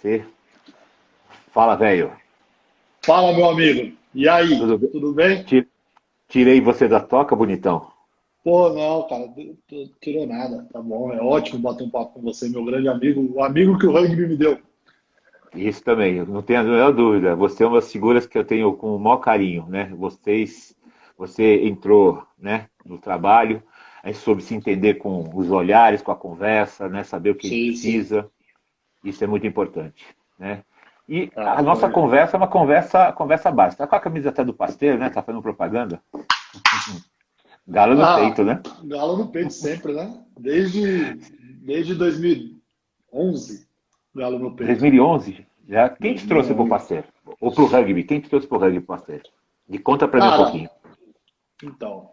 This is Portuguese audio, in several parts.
você. Fala, velho. Fala, meu amigo. E aí, Tudo bem? tudo bem? Tirei você da toca, bonitão? Pô, não, cara, tirou nada. Tá bom, é ótimo bater um papo com você, meu grande amigo, o amigo que o rugby me deu. Isso também, eu não tenho a menor dúvida. Você é uma das figuras que eu tenho com o maior carinho, né? Você entrou, né, no trabalho, aí soube se entender com os olhares, com a conversa, né? Saber o que a gente Sim, sim. precisa. Isso é muito importante, né? E a Ah, nossa foi. conversa é uma conversa básica. Tá com a camisa até do Pasteiro, né? Tá fazendo propaganda? Galo no Ah, peito, né? galo no peito sempre, né? Desde 2011, galo no peito. 2011, já. Quem te trouxe pro 2011. Pasteur? Ou pro rugby? Quem te trouxe pro rugby, Pasteur? Me conta pra mim um Cara, pouquinho. então,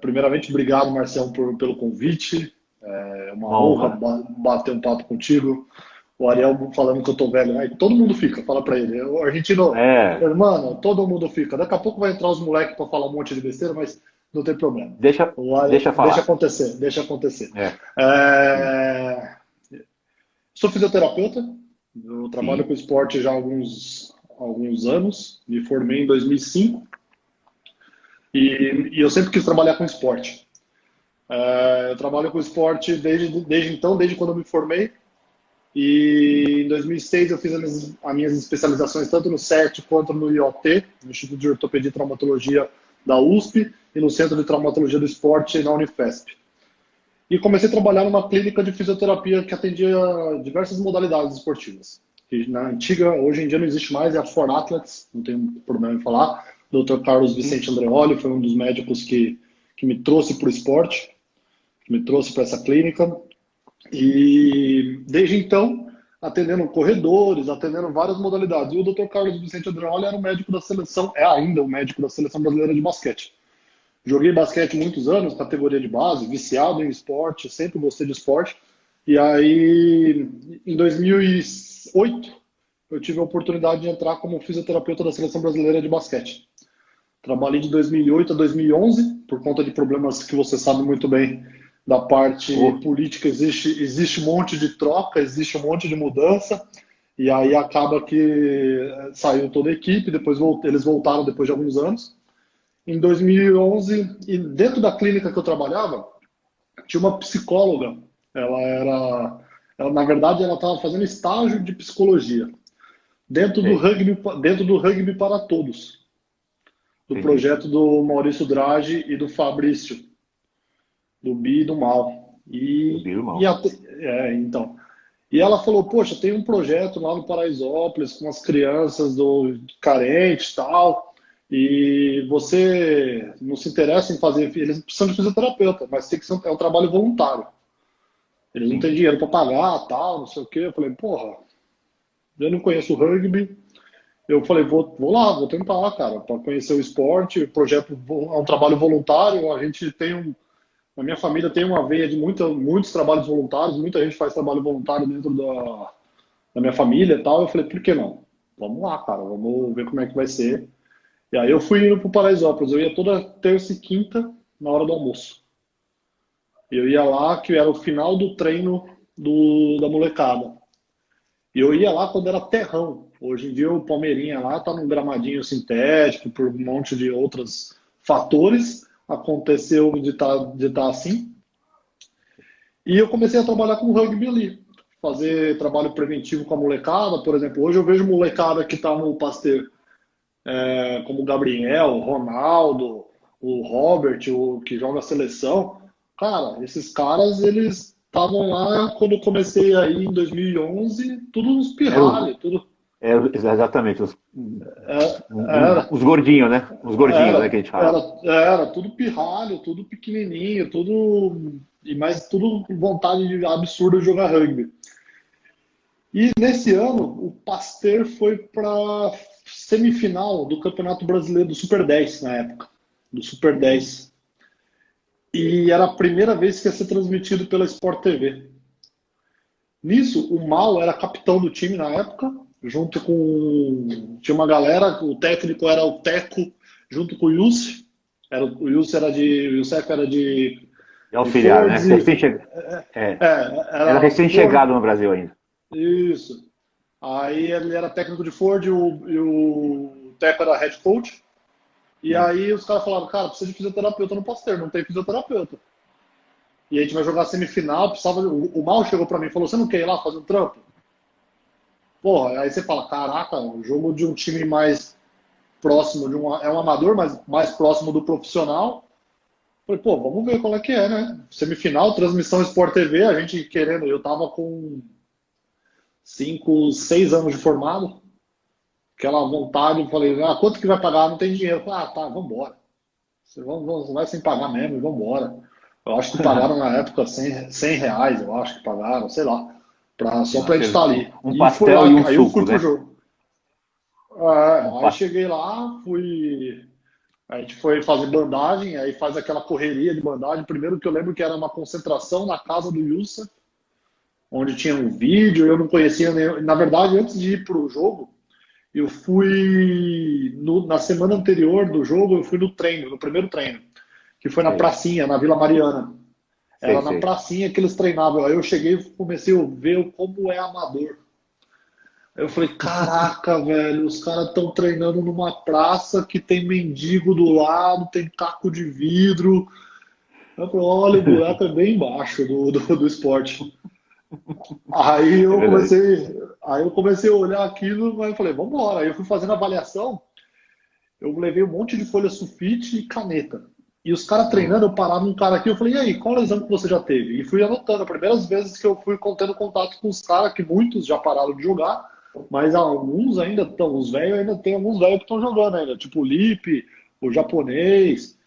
primeiramente, obrigado, Marcelo, pelo convite. É uma Uma honra honra. bater um papo contigo. O Ariel falando que eu tô velho, né? E todo mundo fica, fala pra ele. O argentino, É, mano, todo mundo fica. Daqui a pouco vai entrar os moleques pra falar um monte de besteira, mas não tem problema. deixa Deixa falar. acontecer, deixa acontecer. É, É, Sou fisioterapeuta, eu trabalho sim, com esporte já há alguns anos, me formei em 2005 e eu sempre quis trabalhar com esporte. Eu trabalho com esporte desde então, desde quando eu me formei. E em 2006 eu fiz as minhas especializações tanto no CERT quanto no IOT, no Instituto de Ortopedia e Traumatologia da USP, e no Centro de Traumatologia do Esporte na Unifesp. E comecei a trabalhar numa clínica de fisioterapia que atendia diversas modalidades esportivas. Que na antiga, hoje em dia não existe mais, é a For Athletes, não tenho problema em falar. O Dr. Carlos sim, Vicente Andreoli foi um dos médicos que me trouxe para o esporte, que me trouxe para essa clínica. E desde então, atendendo corredores, atendendo várias modalidades. E o Dr. Carlos Vicente Andreoli era o médico da seleção, é ainda o médico da seleção brasileira de basquete. Joguei basquete muitos anos, categoria de base, viciado em esporte, sempre gostei de esporte. E aí, em 2008, eu tive a oportunidade de entrar como fisioterapeuta da seleção brasileira de basquete. Trabalhei de 2008 a 2011, por conta de problemas que você sabe muito bem da parte oh, política, existe um monte de troca, existe um monte de mudança, e aí acaba que saiu toda a equipe, depois eles voltaram depois de alguns anos. Em 2011, e dentro da clínica que eu trabalhava, tinha uma psicóloga, na verdade, ela estava fazendo estágio de psicologia, sei, dentro do rugby para todos, do entendi. projeto do Maurício Draghi e do Fabrício, do Bi e do Mal. Eu E, biro e mal. até, então. E ela falou, poxa, tem um projeto lá no Paraisópolis com as crianças carentes e tal, e você não se interessa em fazer, eles precisam de fisioterapeuta, mas tem que ser é um trabalho voluntário. Eles não têm Sim, dinheiro para pagar, tal, não sei o quê. Eu falei, porra, eu não conheço o rugby. Eu falei, vou lá, vou tentar, cara, para conhecer o esporte. O projeto é um trabalho voluntário. A gente tem na minha família tem uma veia de muitos trabalhos voluntários, muita gente faz trabalho voluntário dentro da minha família e tal. Eu falei, por que não? Vamos lá, cara, vamos ver como é que vai ser. E aí eu fui indo pro Paraisópolis, eu ia toda terça e quinta na hora do almoço. Eu ia lá, que era o final do treino da molecada. E eu ia lá quando era terrão. Hoje em dia o Palmeirinha lá tá num gramadinho sintético, por um monte de outros fatores. Aconteceu de tá assim. E eu comecei a trabalhar com rugby ali. Fazer trabalho preventivo com a molecada, por exemplo. Hoje eu vejo molecada que tá no Pasteur, como o Gabriel, o Ronaldo, o Robert, o que joga a seleção. Cara, esses caras, eles estavam lá quando eu comecei aí em 2011, tudo nos era os, pirralhos, tudo. exatamente, Era, os gordinhos, né? Os gordinhos, né, que a era, gente era, fala. era tudo pirralho, tudo pequenininho, tudo. E mais tudo com vontade absurda de jogar rugby. E nesse ano, o Pasteur foi para semifinal do Campeonato Brasileiro do Super 10 na época, do Super Sim, 10. E era a primeira vez que ia ser transmitido pela Sport TV. Nisso, o Mal era capitão do time na época, junto com. Tinha uma galera, o técnico era o Teco, junto com o Yusuf. O Youssef era é de auxiliar, né? Fords. É, É, era era Ford. recém-chegado no Brasil ainda. Isso. Aí ele era técnico de Ford e o Teco era head coach. E aí os caras falaram, cara, precisa de fisioterapeuta no Pasteur, não tem fisioterapeuta. E a gente vai jogar semifinal, precisava. O Mal chegou pra mim e falou, você não quer ir lá fazer um trampo? Porra, aí você fala, caraca, o jogo de um time mais próximo é um amador, mas mais próximo do profissional. Falei, pô, vamos ver qual é que é, né? Semifinal, transmissão Sport TV, a gente querendo, eu tava com 5, 6 anos de formado, aquela vontade, eu falei, quanto que vai pagar? Não tem dinheiro. Eu falei, tá, vambora. Você vai sem pagar mesmo e vambora. Eu acho que pagaram na época R$ 100, eu acho que pagaram, sei lá, só pra gente estar ali. Um E fui lá, pastel e um aí eu fui suco, pro né? jogo. Aí cheguei lá, a gente foi fazer bandagem, aí faz aquela correria de bandagem. Primeiro que eu lembro que era uma concentração na casa do Youssef, onde tinha um vídeo, eu não conhecia nem. Na verdade, antes de ir pro jogo, eu fui na semana anterior do jogo, eu fui no treino, no primeiro treino, que foi na Sei, pracinha, na Vila Mariana. sei, Era na sei. pracinha que eles treinavam. Aí eu cheguei e comecei a ver como é amador. Aí eu falei, caraca, velho, os caras estão treinando numa praça que tem mendigo do lado, tem caco de vidro. Eu falei, olha, o buraco é bem embaixo do esporte. Aí É eu verdade. comecei, aí eu comecei a olhar aquilo, mas eu falei, vamos embora. Aí eu fui fazendo avaliação, eu levei um monte de folha sulfite e caneta. E os caras treinando, eu parava um cara aqui, eu falei, e aí, qual exame que você já teve? E fui anotando, as primeiras vezes que eu fui tendo contato com os caras, que muitos já pararam de jogar, mas alguns ainda estão, os velhos ainda tem alguns velhos que estão jogando ainda, tipo o Lipe, o japonês,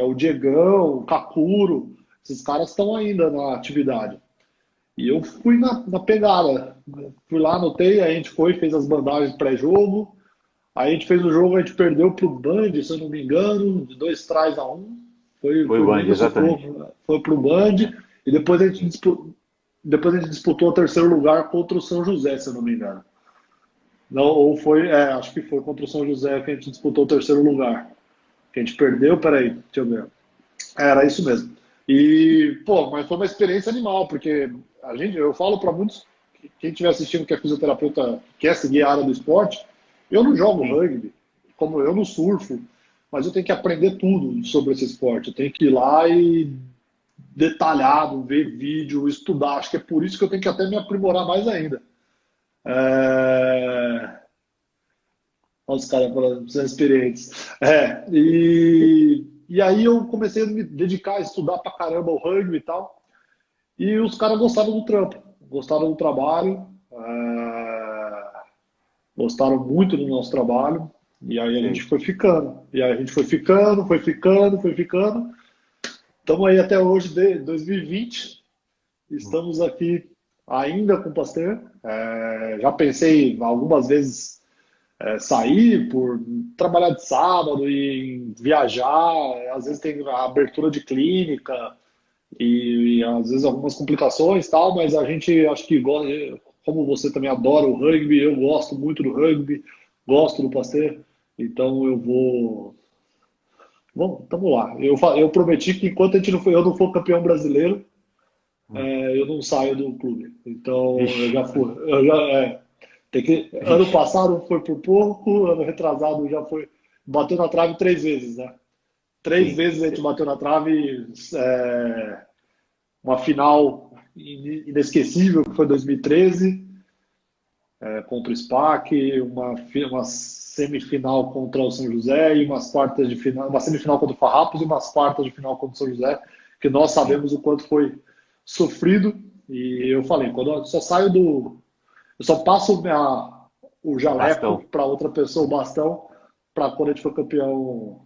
o Diegão, o Kakuro, esses caras estão ainda na atividade. E eu fui na pegada, fui lá, anotei, aí a gente foi, fez as bandagens pré-jogo, aí a gente fez o jogo, a gente perdeu pro Band, se eu não me engano, de 2-1. Foi o Foi Band, muito exatamente. sufoco, né? Foi pro Band, e depois a gente disputou o terceiro lugar contra o São José, se eu não me engano. Não, ou foi, acho que foi contra o São José que a gente disputou o terceiro lugar. Que a gente perdeu, peraí, deixa eu ver. Era isso mesmo. E, pô, mas foi uma experiência animal, porque eu falo para muitos, quem estiver assistindo que é fisioterapeuta, quer seguir a área do esporte, eu não jogo Sim. rugby, como eu não surfo, mas eu tenho que aprender tudo sobre esse esporte. Eu tenho que ir lá e detalhado, ver vídeo, estudar. Acho que é por isso que eu tenho que até me aprimorar mais ainda. É... Olha os caras falando, são experientes. E aí eu comecei a me dedicar a estudar pra caramba o rugby e tal. E os caras gostaram do trampo, gostaram do trabalho, gostaram muito do nosso trabalho. E aí a gente Sei. foi ficando. E aí a gente foi ficando, foi ficando, foi ficando. Estamos aí até hoje, de 2020. Estamos aqui ainda com o Pasteur. Já pensei algumas vezes sair por trabalhar de sábado e viajar. Às vezes tem a abertura de clínica e às vezes algumas complicações e tal, mas a gente acho que gosta, como você também adora o rugby, eu gosto muito do rugby, gosto do Pasteur, então eu vou. Bom, tamo lá. Eu prometi que enquanto eu não for campeão brasileiro, eu não saio do clube. Então eu Vixe, já fui. Ano vixe. passado foi por pouco, ano retrasado já foi. Bateu na trave 3 vezes, né? Três Sim. vezes a gente bateu na trave. Uma final inesquecível, que foi 2013, contra o SPAC, uma semifinal contra o São José e umas quartas de final, uma semifinal contra o Farrapos e umas quartas de final contra o São José, que nós Sim. sabemos o quanto foi sofrido. E eu falei, quando eu só saio do. Eu só passo o jaleco Bastão. para outra pessoa, o bastão, para quando a gente for campeão,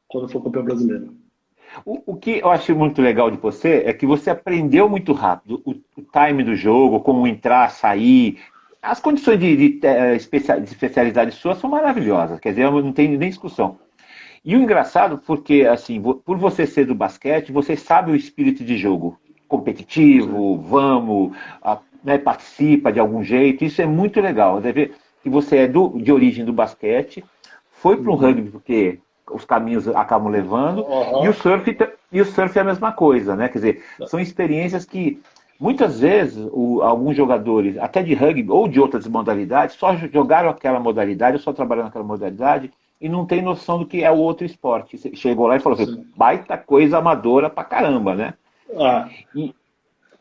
quando for campeão brasileiro. O que eu acho muito legal de você é que você aprendeu muito rápido o time do jogo, como entrar, sair. As condições de especialidade sua são maravilhosas, quer dizer, não tem nem discussão. E o engraçado, porque assim, por você ser do basquete, você sabe o espírito de jogo Sim. competitivo, vamos, né, participa de algum jeito. Isso é muito legal. Você vê que você é de origem do basquete, foi para o Uhum. rugby porque os caminhos acabam levando, Aham. e o surf é a mesma coisa, né? Quer dizer, são experiências que Muitas vezes, alguns jogadores, até de rugby ou de outras modalidades, só jogaram aquela modalidade, ou só trabalharam naquela modalidade, e não tem noção do que é o outro esporte. Chegou lá e falou, Sim. baita coisa amadora pra caramba, né? Ah,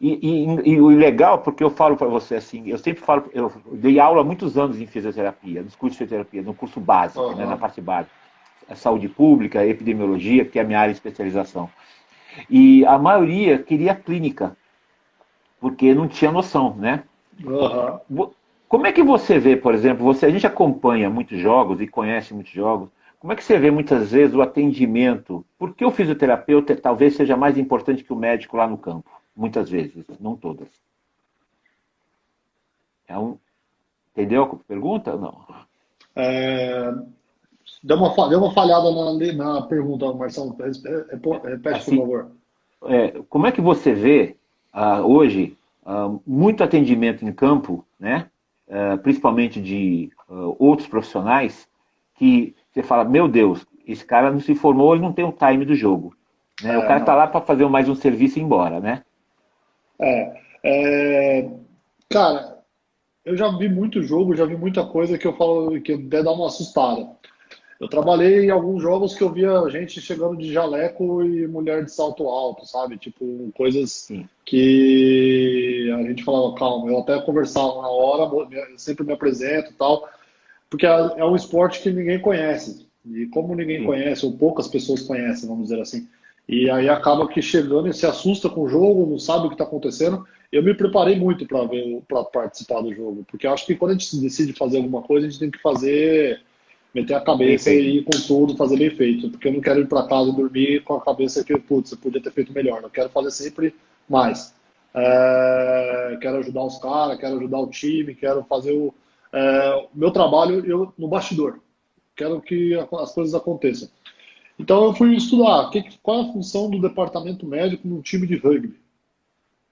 E, e o legal, porque eu falo para você assim, eu sempre falo, eu dei aula há muitos anos em fisioterapia, nos cursos de fisioterapia, no curso básico, né, na aham. parte básica, saúde pública, epidemiologia, que é a minha área de especialização. E a maioria queria clínica, porque não tinha noção, né? Aham. Como é que você vê, por exemplo, a gente acompanha muitos jogos e conhece muitos jogos, como é que você vê muitas vezes o atendimento? Por que o fisioterapeuta talvez seja mais importante que o médico lá no campo? Muitas vezes, não todas. É um, entendeu a pergunta? Não. É, deu uma falhada na pergunta, Marcelo. Repete, por Assim, favor. como é que você vê hoje muito atendimento em campo, né? Principalmente de outros profissionais, que você fala, meu Deus, esse cara não se formou, ele não tem o time do jogo. Né? O cara está Não. lá para fazer mais um serviço e ir embora, né? É, é, cara, eu já vi muito jogo, já vi muita coisa que eu falo que até dá uma assustada. Eu trabalhei em alguns jogos que eu via gente chegando de jaleco e mulher de salto alto, sabe? Tipo, coisas Sim, que a gente falava, calma, eu até conversava na hora, eu sempre me apresento e tal, porque é um esporte que ninguém conhece. E como ninguém sim, conhece, ou poucas pessoas conhecem, vamos dizer assim, e aí acaba que chegando e se assusta com o jogo, não sabe o que está acontecendo. Eu me preparei muito para ver, para participar do jogo, porque eu acho que quando a gente decide fazer alguma coisa, a gente tem que fazer, meter a bem cabeça feito. e ir com tudo, fazer bem feito, porque eu não quero ir para casa e dormir com a cabeça que, putz, eu podia ter feito melhor. Eu quero fazer sempre mais. Quero ajudar os caras, quero ajudar o time, quero fazer o meu trabalho no bastidor. Quero que as coisas aconteçam. Então eu fui estudar qual é a função do departamento médico num time de rugby.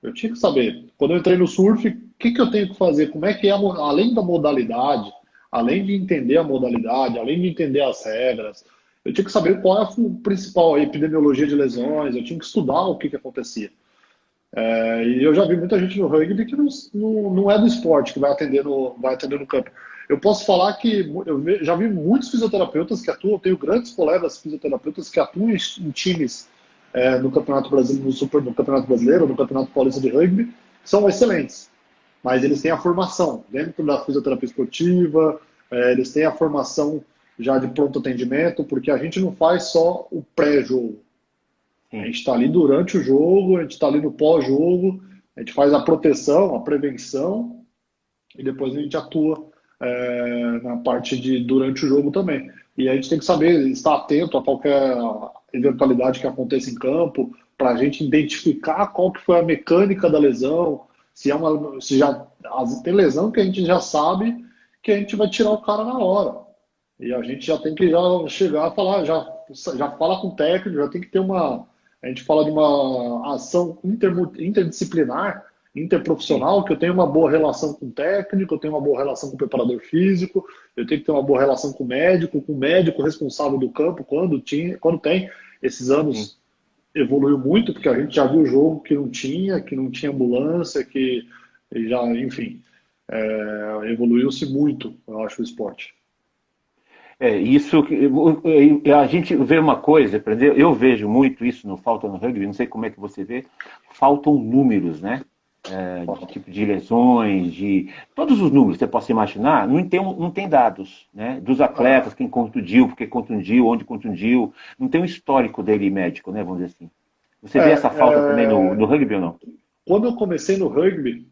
Eu tinha que saber. Quando eu entrei no surf, o que eu tenho que fazer? Como é que é, além da modalidade, além de entender a modalidade, além de entender as regras, eu tinha que saber qual é a principal a epidemiologia de lesões, eu tinha que estudar o que acontecia. E eu já vi muita gente no rugby que não é do esporte, que vai atender no campo. Eu posso falar que já vi muitos fisioterapeutas que atuam, tenho grandes colegas fisioterapeutas que atuam em times no Campeonato Brasileiro, no Campeonato Brasileiro, no Campeonato Paulista de Rugby, que são excelentes. Mas eles têm a formação dentro da fisioterapia esportiva, eles têm a formação já de pronto atendimento, porque a gente não faz só o pré-jogo. A Sim. gente está ali durante o jogo, a gente está ali no pós-jogo, a gente faz a proteção, a prevenção e depois a gente atua na parte de durante o jogo também. E a gente tem que saber estar atento a qualquer eventualidade que aconteça em campo, para a gente identificar qual que foi a mecânica da lesão, se já tem lesão que a gente já sabe que a gente vai tirar o cara na hora. E a gente já tem que já chegar a falar, já fala com o técnico, já tem que ter a gente fala de uma ação interdisciplinar, Sim. interprofissional, que eu tenho uma boa relação com o técnico, eu tenho uma boa relação com o preparador físico, eu tenho que ter uma boa relação com o médico responsável do campo, quando tem. Esses Sim. anos evoluiu muito, porque a gente já viu jogo que não tinha ambulância, que já, enfim, evoluiu-se muito, eu acho, o esporte. Isso a gente vê uma coisa, entendeu? Eu vejo muito isso no Falta no Rugby, não sei como é que você vê, faltam números, né? De tipo de lesões, de todos os números que você possa imaginar, não tem dados, né? Dos atletas, quem contundiu, porque contundiu, onde contundiu, não tem um histórico dele médico, né? Vamos dizer assim. Você É, vê essa falta também no é, rugby ou não? Quando eu comecei no rugby,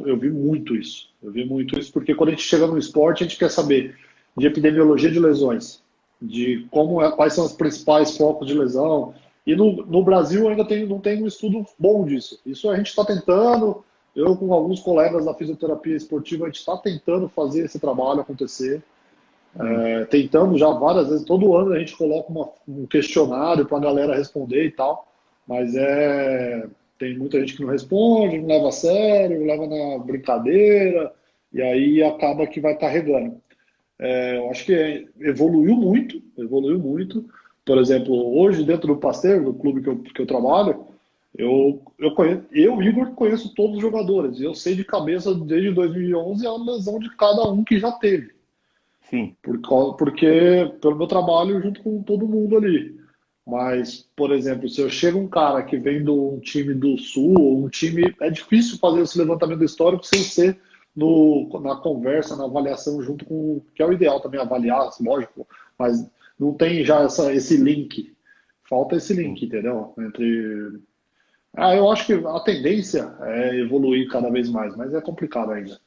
eu vi muito isso. Eu vi muito isso porque quando a gente chega no esporte, a gente quer saber de epidemiologia de lesões, de quais são os principais focos de lesão. E no Brasil ainda não tem um estudo bom disso. Isso a gente está tentando, eu com alguns colegas da fisioterapia esportiva, a gente está tentando fazer esse trabalho acontecer. Tentando já várias vezes, todo ano a gente coloca um questionário para a galera responder e tal, mas tem muita gente que não responde, não leva a sério, leva na brincadeira, e aí acaba que vai carregando. Eu acho que evoluiu muito, evoluiu muito. Por exemplo, hoje dentro do Pasteur, do clube que eu trabalho, Igor, conheço todos os jogadores. Eu sei de cabeça desde 2011 a lesão de cada um que já teve. Sim, Porque pelo meu trabalho junto com todo mundo ali. Mas, por exemplo, se eu chego um cara que vem de um time do Sul, ou um time. É difícil fazer esse levantamento histórico sem ser na conversa, na avaliação, junto com. Que é o ideal também, avaliar, lógico, mas não tem já esse link. Falta esse link, sim. entendeu? Eu acho que a tendência é evoluir cada vez mais, mas é complicado ainda.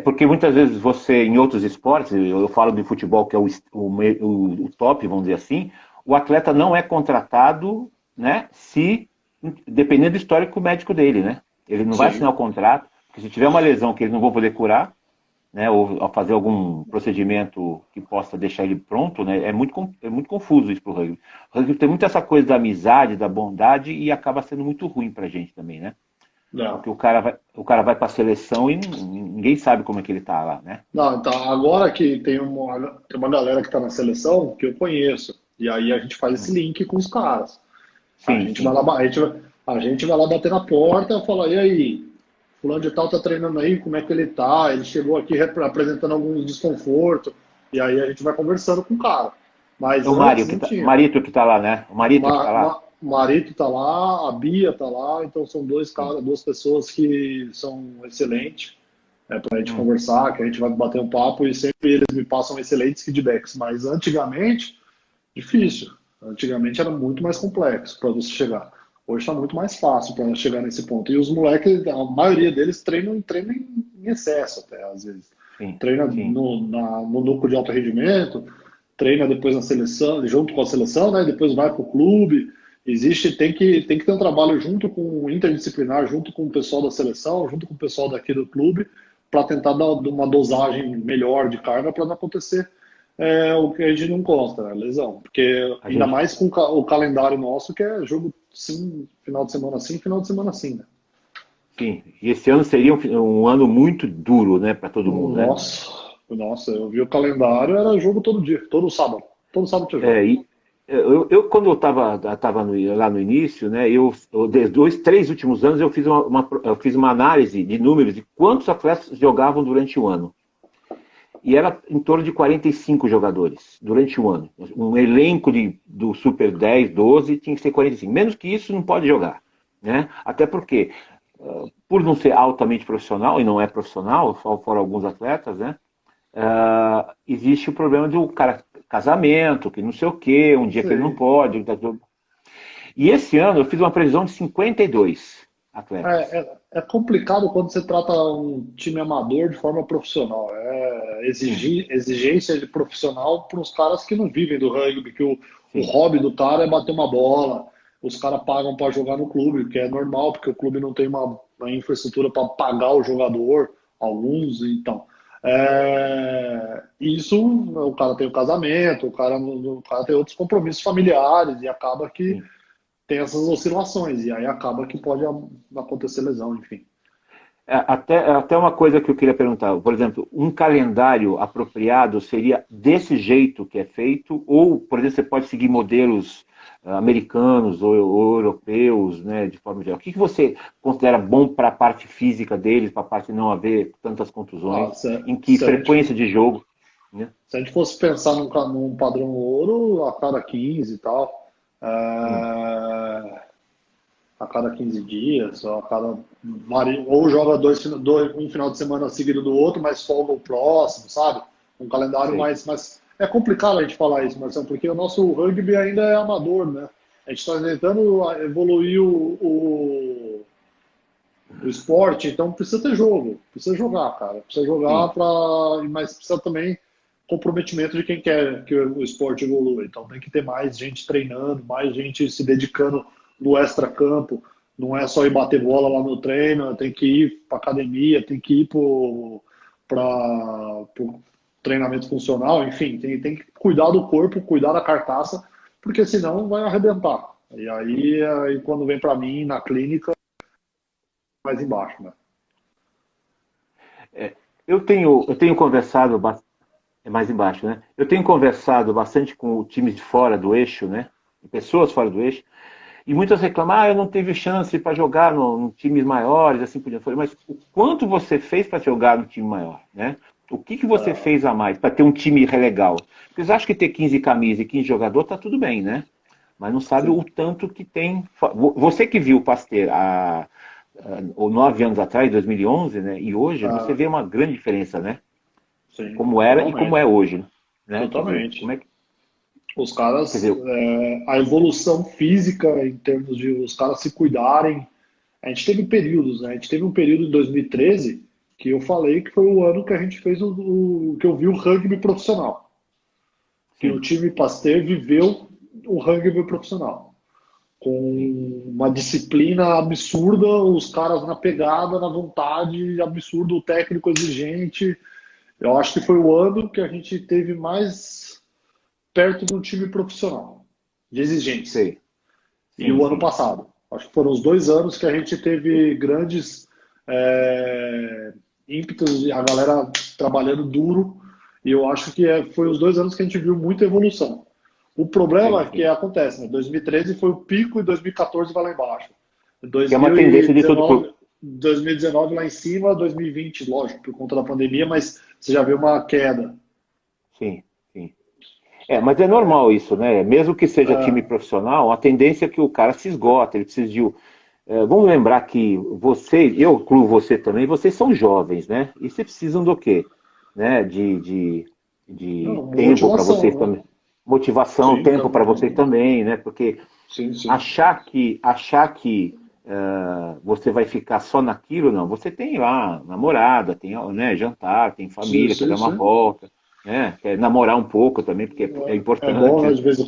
Porque muitas vezes você, em outros esportes, eu falo de futebol, que é o top, vamos dizer assim, o atleta não é contratado, né, se, dependendo do histórico médico dele, né? Ele não vai assinar Sim. o contrato, porque se tiver uma lesão que ele não vai poder curar, né, ou ao fazer algum procedimento que possa deixar ele pronto, né, é muito confuso isso para o rugby. O rugby tem muito essa coisa da amizade, da bondade, e acaba sendo muito ruim para a gente também, né? Não. Porque o cara vai para a seleção e ninguém sabe como é que ele está lá, né? Não, então, agora que tem uma galera que está na seleção que eu conheço, e aí a gente faz esse link com os caras. A Sim, gente vai sim. lá, a gente vai lá bater na porta e falar, e aí, fulano de tal tá treinando aí, como é que ele tá? Ele chegou aqui apresentando alguns desconfortos, e aí a gente vai conversando com o cara. É Mas o Mário antes que não tá, o tinha. Marito que tá lá, né? O Marito que tá lá? O Marito tá lá, a Bia tá lá, então são dois Sim. caras, duas pessoas que são excelentes para a gente Hum, conversar, que a gente vai bater um papo e sempre eles me passam excelentes feedbacks. Mas antigamente, difícil. Antigamente era muito mais complexo para você chegar. Hoje está muito mais fácil para chegar nesse ponto. E os moleques, a maioria deles treinam em excesso até, às vezes. sim, Treina sim, no núcleo de alto rendimento, treina depois na seleção, junto com a seleção, né? Depois vai para o clube. Tem que ter um trabalho junto com o interdisciplinar, junto com o pessoal da seleção, junto com o pessoal daqui do clube, para tentar dar uma dosagem melhor de carga para não acontecer o que a gente não gosta, né? Lesão. Porque a ainda gente, mais com o calendário nosso, que é jogo sim, final de semana sim, né? sim. E esse ano seria um ano muito duro, né, para todo mundo, né? Nossa, nossa, eu vi o calendário, era jogo todo dia, todo sábado. Todo sábado tinha jogo. E quando eu estava lá no início, né, desde 2, 3 últimos anos eu fiz uma análise de números de quantos atletas jogavam durante o ano. E era em torno de 45 jogadores durante o ano. Um elenco do Super 10, 12 tinha que ser 45. Menos que isso não pode jogar. Né? Até porque, por não ser altamente profissional, e não é profissional, só fora alguns atletas, né? Existe o problema do cara casamento, que não sei o quê, um dia que ele não Sim. pode. E esse ano eu fiz uma previsão de 52 atletas. É complicado quando você trata um time amador de forma profissional. É Sim, exigência de profissional para os caras que não vivem do rugby, que o sim, hobby do cara é bater uma bola. Os caras pagam para jogar no clube, que é normal, porque o clube não tem uma infraestrutura para pagar o jogador, alguns, então. Isso, o cara tem o casamento, o cara tem outros compromissos familiares, e acaba que sim. tem essas oscilações, e aí acaba que pode acontecer lesão, enfim. Até uma coisa que eu queria perguntar, por exemplo, um calendário apropriado seria desse jeito que é feito, ou, por exemplo, você pode seguir modelos americanos ou europeus, né, de forma geral. O que você considera bom para a parte física deles, para a parte de não haver tantas Ah, contusões, em que se a gente, frequência de jogo, né? se a gente fosse pensar num padrão ouro, a cada 15 e tal, Hum, a cada 15 dias, ou joga um final de semana seguido do outro, mas folga o próximo, sabe? Um calendário sei. mais. É complicado a gente falar isso, Marcelo, porque o nosso rugby ainda é amador, né? A gente está tentando evoluir o esporte, então precisa ter jogo, precisa jogar, cara, precisa jogar Sim, mas precisa também comprometimento de quem quer que o esporte evolua. Então tem que ter mais gente treinando, mais gente se dedicando no extra-campo. Não é só ir bater bola lá no treino, tem que ir para academia, tem que ir para o treinamento funcional, enfim, tem que cuidar do corpo, cuidar da carcaça, porque senão vai arrebentar. E aí quando vem para mim na clínica, mais embaixo, né? eu tenho conversado, é mais embaixo, né? Eu tenho conversado bastante com times de fora do eixo, né? Pessoas fora do eixo. E muitas reclamam, eu não tive chance para jogar no times maiores, assim por diante. Eu falei, mas o quanto você fez para jogar no time maior, né? O que você Ah, fez a mais para ter um time legal? Porque eles acham que ter 15 camisas e 15 jogadores tá tudo bem, né? Mas não sabe o sim, tanto que tem. Você que viu o Pasteur há 9 anos atrás, 2011, né? E hoje, você ah, vê uma grande diferença, né? sim, Como era e como totalmente, é hoje, né? Quer dizer, como totalmente. é que. Os Quer caras, dizer, a evolução física em termos de os caras se cuidarem. A gente teve períodos, né? A gente teve um período em 2013 que eu falei que foi o ano que a gente fez que eu vi o rugby profissional. Que o sim, time Pasteur viveu o rugby profissional. sim, Com uma disciplina absurda, os caras na pegada, na vontade, absurdo, o técnico exigente. Eu acho que foi o ano que a gente teve mais perto de um time profissional, de exigência. sei. E Sim, o ano sim. passado. Acho que foram os 2 anos que a gente teve grandes é, ímpetos, a galera trabalhando duro, e eu acho que foi os 2 anos que a gente viu muita evolução. O problema Sim, é que sim. acontece, né? 2013 foi o pico e 2014 vai lá embaixo. Que é uma tendência de todo. 2019 lá em cima, 2020, lógico, por conta da pandemia, mas você já vê uma queda. Sim, sim. Mas é normal isso, né? Mesmo que seja time É, profissional, a tendência é que o cara se esgota, ele precisa de. Vamos lembrar que eu incluo você também, vocês são jovens, né? E vocês precisam do quê? Né? De não, tempo para vocês motivação, né? também. Motivação, Sim, tempo para vocês também. também, né? Porque Sim, sim. achar que você vai ficar só naquilo, não. Você tem lá namorada, tem, né, jantar, tem Sim, família, quer sim, dar uma sim. volta, né? Quer namorar um pouco também, porque é É bom, né? importante. De vez em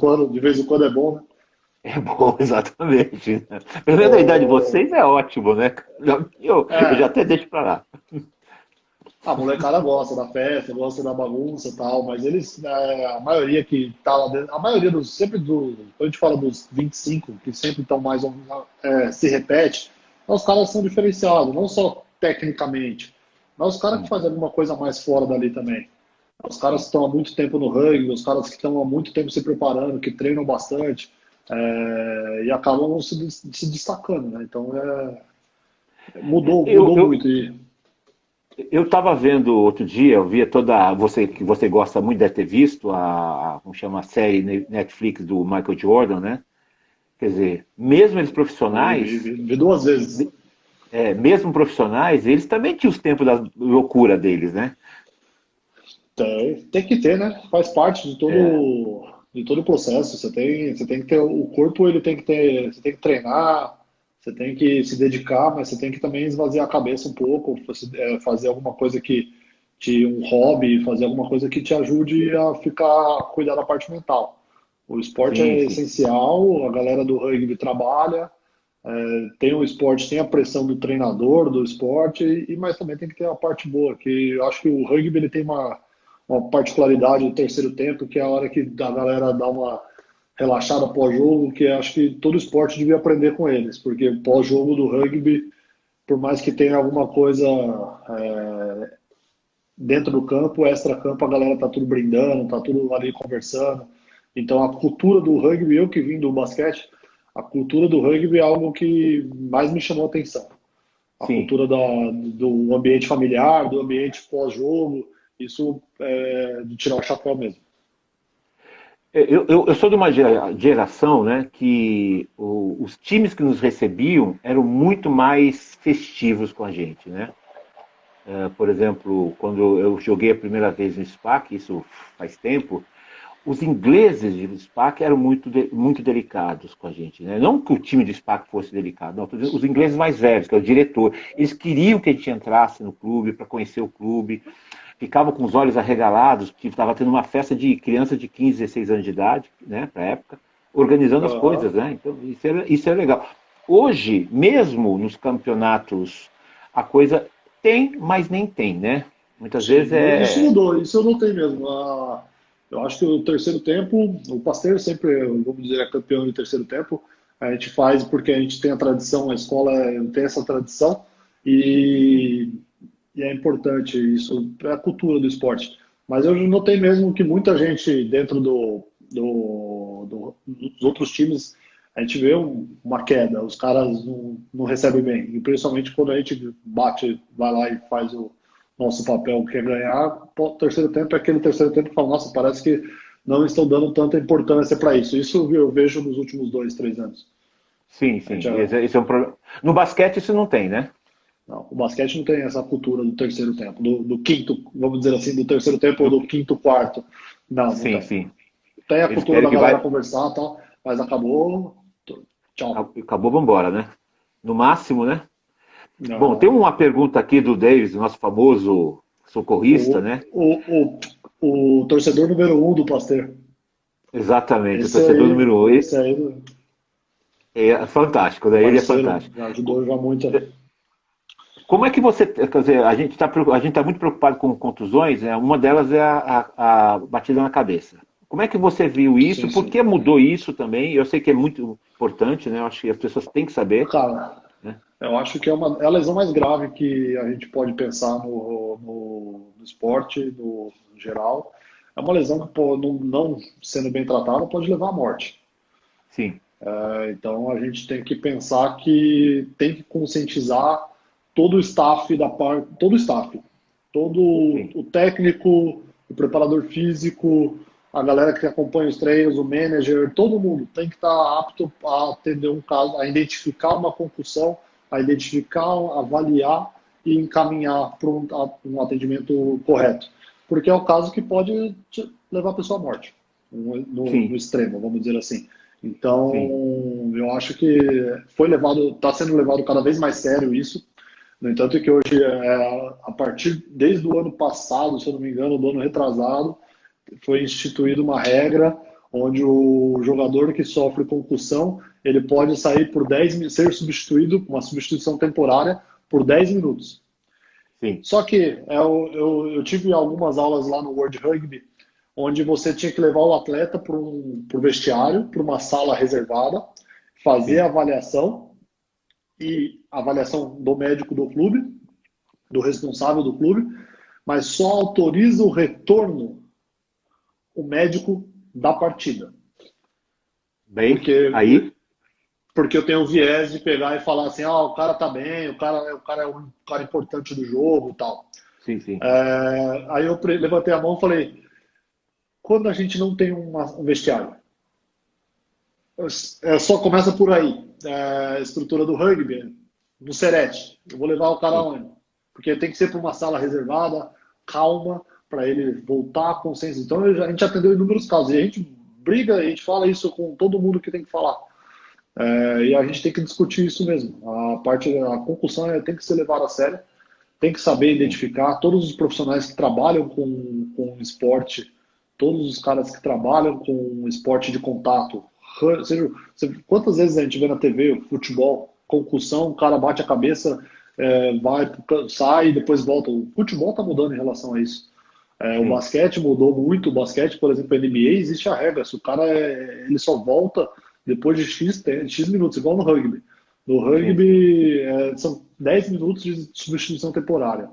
quando é bom, né? É bom, exatamente. Né? Pelo menos a idade de O... vocês é ótimo, né? Eu já É, até deixo pra lá. a molecada gosta da festa, gosta da bagunça e tal, mas eles, a maioria que tá lá dentro, a maioria dos, quando a gente fala dos 25, que sempre estão mais, se repete, os caras são diferenciados, não só tecnicamente, mas os caras que Sim, fazem alguma coisa mais fora dali também. Os caras que sim. estão há muito tempo no rugby, os caras que estão há muito tempo se preparando, que treinam bastante, e acabam se destacando, né? Então, Eu, mudou eu, muito. E, eu estava vendo outro dia, eu via toda. Você que você gosta muito, deve ter visto como chama a série Netflix do Michael Jordan, né? Quer dizer, mesmo eles profissionais, vi 2 vezes. eles também tinham os tempos da loucura deles, né? Tem que ter, né? Faz parte É, de todo o processo. Você tem que ter o corpo, ele tem que ter, você tem que treinar, você tem que se dedicar, mas você tem que também esvaziar a cabeça um pouco, fazer alguma coisa um hobby, fazer alguma coisa que te ajude a cuidar da parte mental. O esporte sim, é sim. essencial, a galera do rugby trabalha, tem o esporte, tem a pressão do treinador do esporte, mas também tem que ter a parte boa, que eu acho que o rugby ele tem uma particularidade do terceiro tempo, que é a hora que a galera dá uma relaxada pós-jogo, que acho que todo esporte devia aprender com eles, porque pós-jogo do rugby, por mais que tenha alguma coisa dentro do campo, extra-campo, a galera tá tudo brindando, tá tudo ali conversando. Então a cultura do rugby, eu que vim do basquete, a cultura do rugby é algo que mais me chamou a atenção. A Sim. cultura do ambiente familiar, do ambiente pós-jogo, isso é de tirar o chapéu mesmo. Eu sou de uma geração, né, que os times que nos recebiam eram muito mais festivos com a gente, né? Por exemplo, quando eu joguei a primeira vez no SPAC, isso faz tempo, os ingleses de SPAC eram muito delicados com a gente, né? Não que o time de SPAC fosse delicado, não, os ingleses mais velhos, que é o diretor, eles queriam que a gente entrasse no clube para conhecer o clube, ficavam com os olhos arregalados, que estava tendo uma festa de crianças de 15, 16 anos de idade, né, para a época, organizando as Aham. coisas, né? Então, isso é legal. Hoje, mesmo nos campeonatos, a coisa tem, mas nem tem, né? Muitas vezes Sim, isso mudou, isso eu notei mesmo. Eu acho que o terceiro tempo, o Pasteur sempre, vamos dizer, é campeão de terceiro tempo. A gente faz porque a gente tem a tradição, a escola tem essa tradição e, e é importante isso, é a cultura do esporte. Mas eu notei mesmo que muita gente dentro dos outros times a gente vê uma queda, os caras não recebem bem. E principalmente quando a gente bate, vai lá e faz o nosso papel, que é ganhar, o terceiro tempo é aquele terceiro tempo que fala, nossa, parece que não estão dando tanta importância para isso. Isso eu vejo nos últimos 2, 3 anos. Sim, A gente sim. já, Esse é um problema. No basquete isso não tem, né? não, o basquete não tem essa cultura do terceiro tempo, do quinto, vamos dizer assim, do terceiro tempo ou Do- do quinto quarto. Não Sim, tem. sim. Tem a Eles cultura querem da que galera vai. conversar e tal, mas acabou, tchau. Acabou, vamos embora, né? No máximo, né? Bom, tem Não. uma pergunta aqui do Davis, nosso famoso socorrista, O, né? o, o torcedor número um do Pasteur. Exatamente, o Esse torcedor aí, número 1. esse aí, É fantástico, né? Ele é parceiro, fantástico. me ajudou já muito. Como é que você, quer dizer, a gente tá muito preocupado com contusões, né? Uma delas é a batida na cabeça. Como é que você viu isso? Sim, Por sim. que mudou isso também? Eu sei que é muito importante, né? Eu acho que as pessoas têm que saber, Cara, né? eu acho que é a lesão mais grave que a gente pode pensar no esporte, no geral. É uma lesão que, pô, não sendo bem tratada, pode levar à morte. Sim, Então a gente tem que pensar que tem que conscientizar todo o staff todo o staff, todo sim, o técnico, o preparador físico, a galera que acompanha os treinos, o manager, todo mundo tem que estar apto a atender um caso, a identificar uma concussão, a identificar, avaliar e encaminhar para um atendimento correto, porque é o caso que pode levar a pessoa à morte, no sim, extremo, vamos dizer assim. sim, Então, eu acho que está sendo levado cada vez mais sério isso. No entanto, que hoje, desde o ano passado, se eu não me engano, do ano retrasado, foi instituída uma regra onde o jogador que sofre concussão, ele pode sair por 10 ser substituído, uma substituição temporária, por 10 minutos. sim, Só que eu tive algumas aulas lá no World Rugby, onde você tinha que levar o atleta para o vestiário, para uma sala reservada, fazer a sim. avaliação, e a avaliação do médico do clube, do responsável do clube, mas só autoriza o retorno o médico da partida. Bem, Porque, aí, porque eu tenho o viés de pegar e falar assim, o cara tá bem, o cara é um cara importante do jogo e tal. sim, sim, Aí eu levantei a mão e falei, quando a gente não tem um vestiário, só começa por aí. A estrutura do rugby, no Serete. Eu vou levar o cara sim, onde? Porque tem que ser para uma sala reservada, calma, para ele voltar a consciência. Então a gente atendeu inúmeros casos. E a gente briga, a gente fala isso com todo mundo que tem que falar. E a gente tem que discutir isso mesmo. A concussão tem que ser levada a sério, tem que saber sim, identificar todos os profissionais que trabalham com esporte, todos os caras que trabalham com esporte de contato. Seja, quantas vezes a gente vê na TV futebol, concussão, o cara bate a cabeça, sai e depois volta. O futebol está mudando em relação a isso. O sim, basquete mudou muito. O basquete, por exemplo, NBA, existe a regra. Se o cara ele só volta depois de X minutos, igual no rugby. No sim. rugby, são 10 minutos de substituição temporária.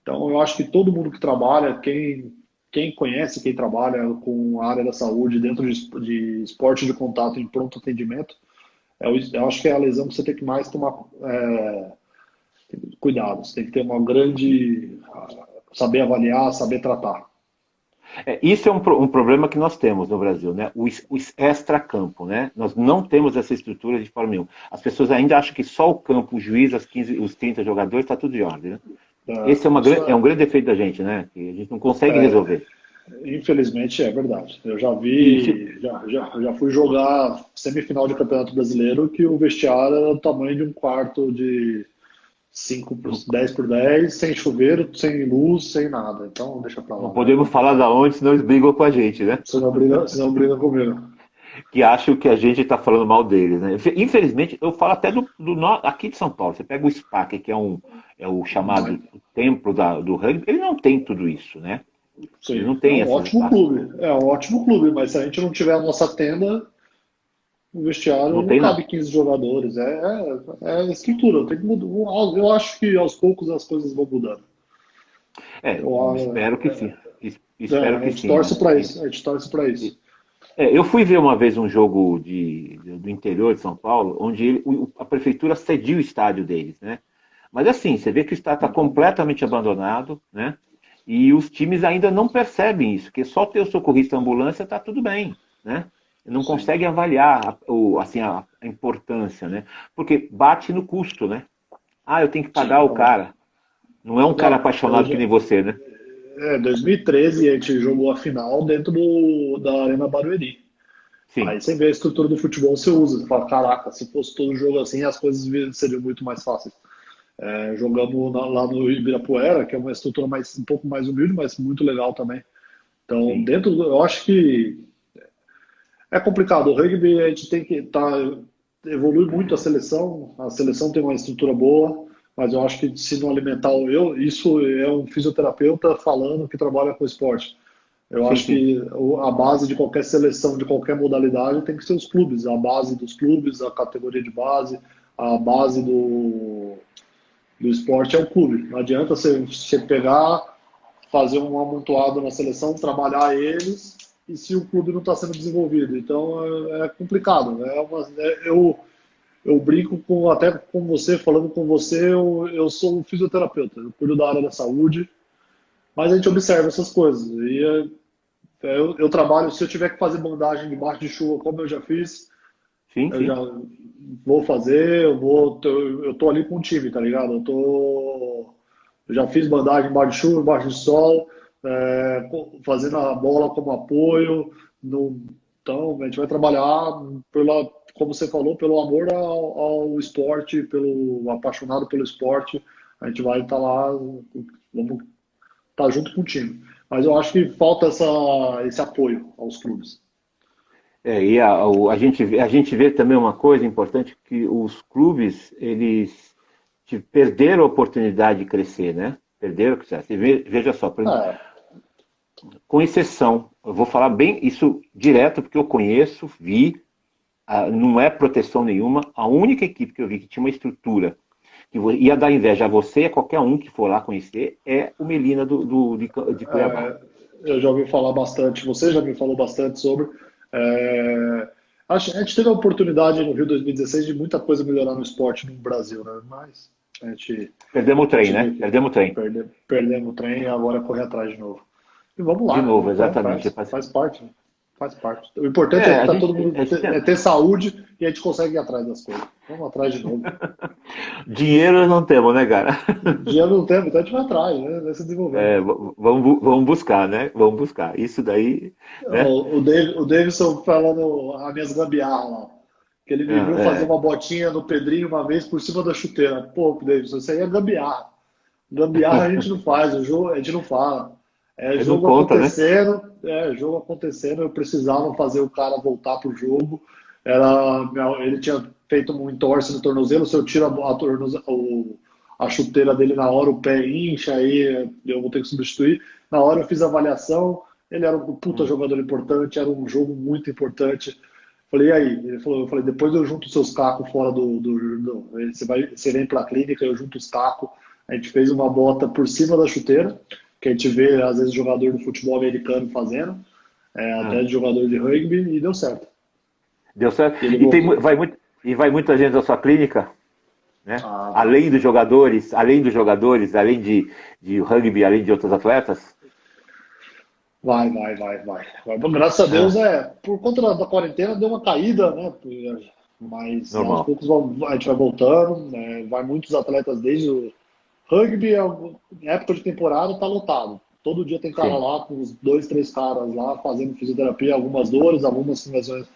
Então, eu acho que todo mundo que trabalha, quem conhece, quem trabalha com a área da saúde dentro de esporte de contato em pronto atendimento, eu acho que é a lesão que você tem que mais tomar cuidado. Você tem que ter uma grande. Saber avaliar, saber tratar. Isso é um problema que nós temos no Brasil, né? O extra-campo, né? Nós não temos essa estrutura de forma nenhuma. As pessoas ainda acham que só o campo, o juiz, os 30 jogadores, está tudo de ordem, né? Esse Isso é um grande defeito da gente, né? Que a gente não consegue é, resolver. infelizmente é verdade. Eu já E se- vi, já fui jogar semifinal de Campeonato Brasileiro que o vestiário era do tamanho de um quarto de 10 por 10, sem chuveiro, sem luz, sem nada. Então deixa pra não lá, vai. podemos falar da onde, senão eles brigam com a gente, né? Você não briga comigo. Que acham que a gente está falando mal deles, né? Infelizmente, eu falo até aqui de São Paulo. Você pega o SPAC, que é o chamado templo do rugby, ele não tem tudo isso, né? Ele Sim, não é tem um essas. ótimo clube. É um ótimo clube, mas se a gente não tiver a nossa tenda, o vestiário Não não tem, não. cabe 15 jogadores. É estrutura. Tem que mudar. Eu acho que aos poucos as coisas vão mudando. É, Eu, espero que sim. Espero a que gente sim, torce né? para isso. A gente torce para isso. Eu fui ver uma vez um jogo do interior de São Paulo, onde a prefeitura cediu o estádio deles, né? Mas assim, você vê que o estádio está completamente abandonado, né? E os times ainda não percebem isso, que só ter o socorrista e a ambulância está tudo bem, né? Não Sim. conseguem avaliar assim, a importância, né? Porque bate no custo, né? Ah, eu tenho que Sim, pagar o não. cara. Não é um cara Não, apaixonado que nem você, né? 2013 a gente jogou a final dentro da Arena Barueri. Sim, Aí você vê a estrutura do futebol, você usa. Você fala, caraca, se fosse todo jogo assim, as coisas seriam muito mais fáceis. Jogamos lá no Ibirapuera, que é uma estrutura um pouco mais humilde, mas muito legal também. Então, sim, eu acho que é complicado. O rugby a gente tem que evolui muito a seleção tem uma estrutura boa, mas eu acho que se não alimentar isso é um fisioterapeuta falando que trabalha com esporte. Eu sim, acho sim. que a base de qualquer seleção, de qualquer modalidade, tem que ser os clubes. A base dos clubes, a categoria de base, a base do esporte é o clube. Não adianta você pegar, fazer um amontoado na seleção, trabalhar eles, e se o clube não está sendo desenvolvido. Então é complicado. Né? Eu brinco até com você, falando com você, eu sou um fisioterapeuta, eu cuido da área da saúde, mas a gente observa essas coisas. Eu trabalho, se eu tiver que fazer bandagem debaixo de chuva, como eu já fiz, Sim, eu já sim. vou fazer, eu tô ali com o time, tá ligado? Eu já fiz bandagem embaixo de chuva, embaixo de sol, fazendo a bola como apoio. Então, a gente vai trabalhar como você falou, pelo amor ao esporte, pelo apaixonado pelo esporte. A gente vai estar lá, vamos estar junto com o time. Mas eu acho que falta esse apoio aos clubes. A gente vê também uma coisa importante, que os clubes, eles perderam a oportunidade de crescer, né? Perderam, veja só, por exemplo, É, com exceção, eu vou falar bem isso direto, porque eu conheço, vi, não é proteção nenhuma, a única equipe que eu vi que tinha uma estrutura que ia dar inveja a você e a qualquer um que for lá conhecer, é o Melina de Cuiabá. eu já ouvi falar bastante, você já me falou bastante sobre. A gente teve a oportunidade no Rio 2016 de muita coisa melhorar no esporte no Brasil, né? Mas Perdemos o a trem, gente né? viu que Perdemos o trem. perdemos o trem e agora é correr atrás de novo. E vamos De lá, novo, vamos correr exatamente. atrás, faz parte, né? Faz parte. O importante é que tá todo mundo A gente tem... ter saúde e a gente consegue ir atrás das coisas. Vamos atrás de novo. Dinheiro não temos, né, cara? Dinheiro não tem, então a gente vai atrás, né? Vai se desenvolvendo. Vamos buscar, né? Vamos buscar. Isso daí, né? O Davidson falando as minhas gambiarras lá. Que ele me viu fazer É, uma botinha no Pedrinho uma vez por cima da chuteira. Pô, Davidson, isso aí é gambiarra. Gambiarra a gente não faz, o jogo a gente não fala. não conta, né? Jogo acontecendo, eu precisava fazer o cara voltar pro jogo. Ele tinha feito um entorse no tornozelo, se eu tiro a chuteira dele na hora, o pé incha, aí eu vou ter que substituir. Na hora eu fiz a avaliação, ele era um puta Hum. jogador importante, era um jogo muito importante. Falei, e aí? Eu falei, depois eu junto os seus cacos fora você vem pra clínica, eu junto os cacos. A gente fez uma bota por cima da chuteira, que a gente vê, às vezes, jogador do futebol americano fazendo, até Ah, de jogador de rugby, e deu certo. deu certo. E ele voltou. Vai muita gente da sua clínica, né? Ah, vai. Além de rugby, além de outros atletas. Vai. Bom, graças a Deus, Ah, por conta da quarentena, deu uma caída, né? Mas aos normal. poucos a gente vai voltando, né? Vai muitos atletas desde o rugby, em época de temporada, tá lotado. Todo dia tem cara Sim. lá, com uns dois, três caras lá, fazendo fisioterapia, algumas dores, algumas lesões.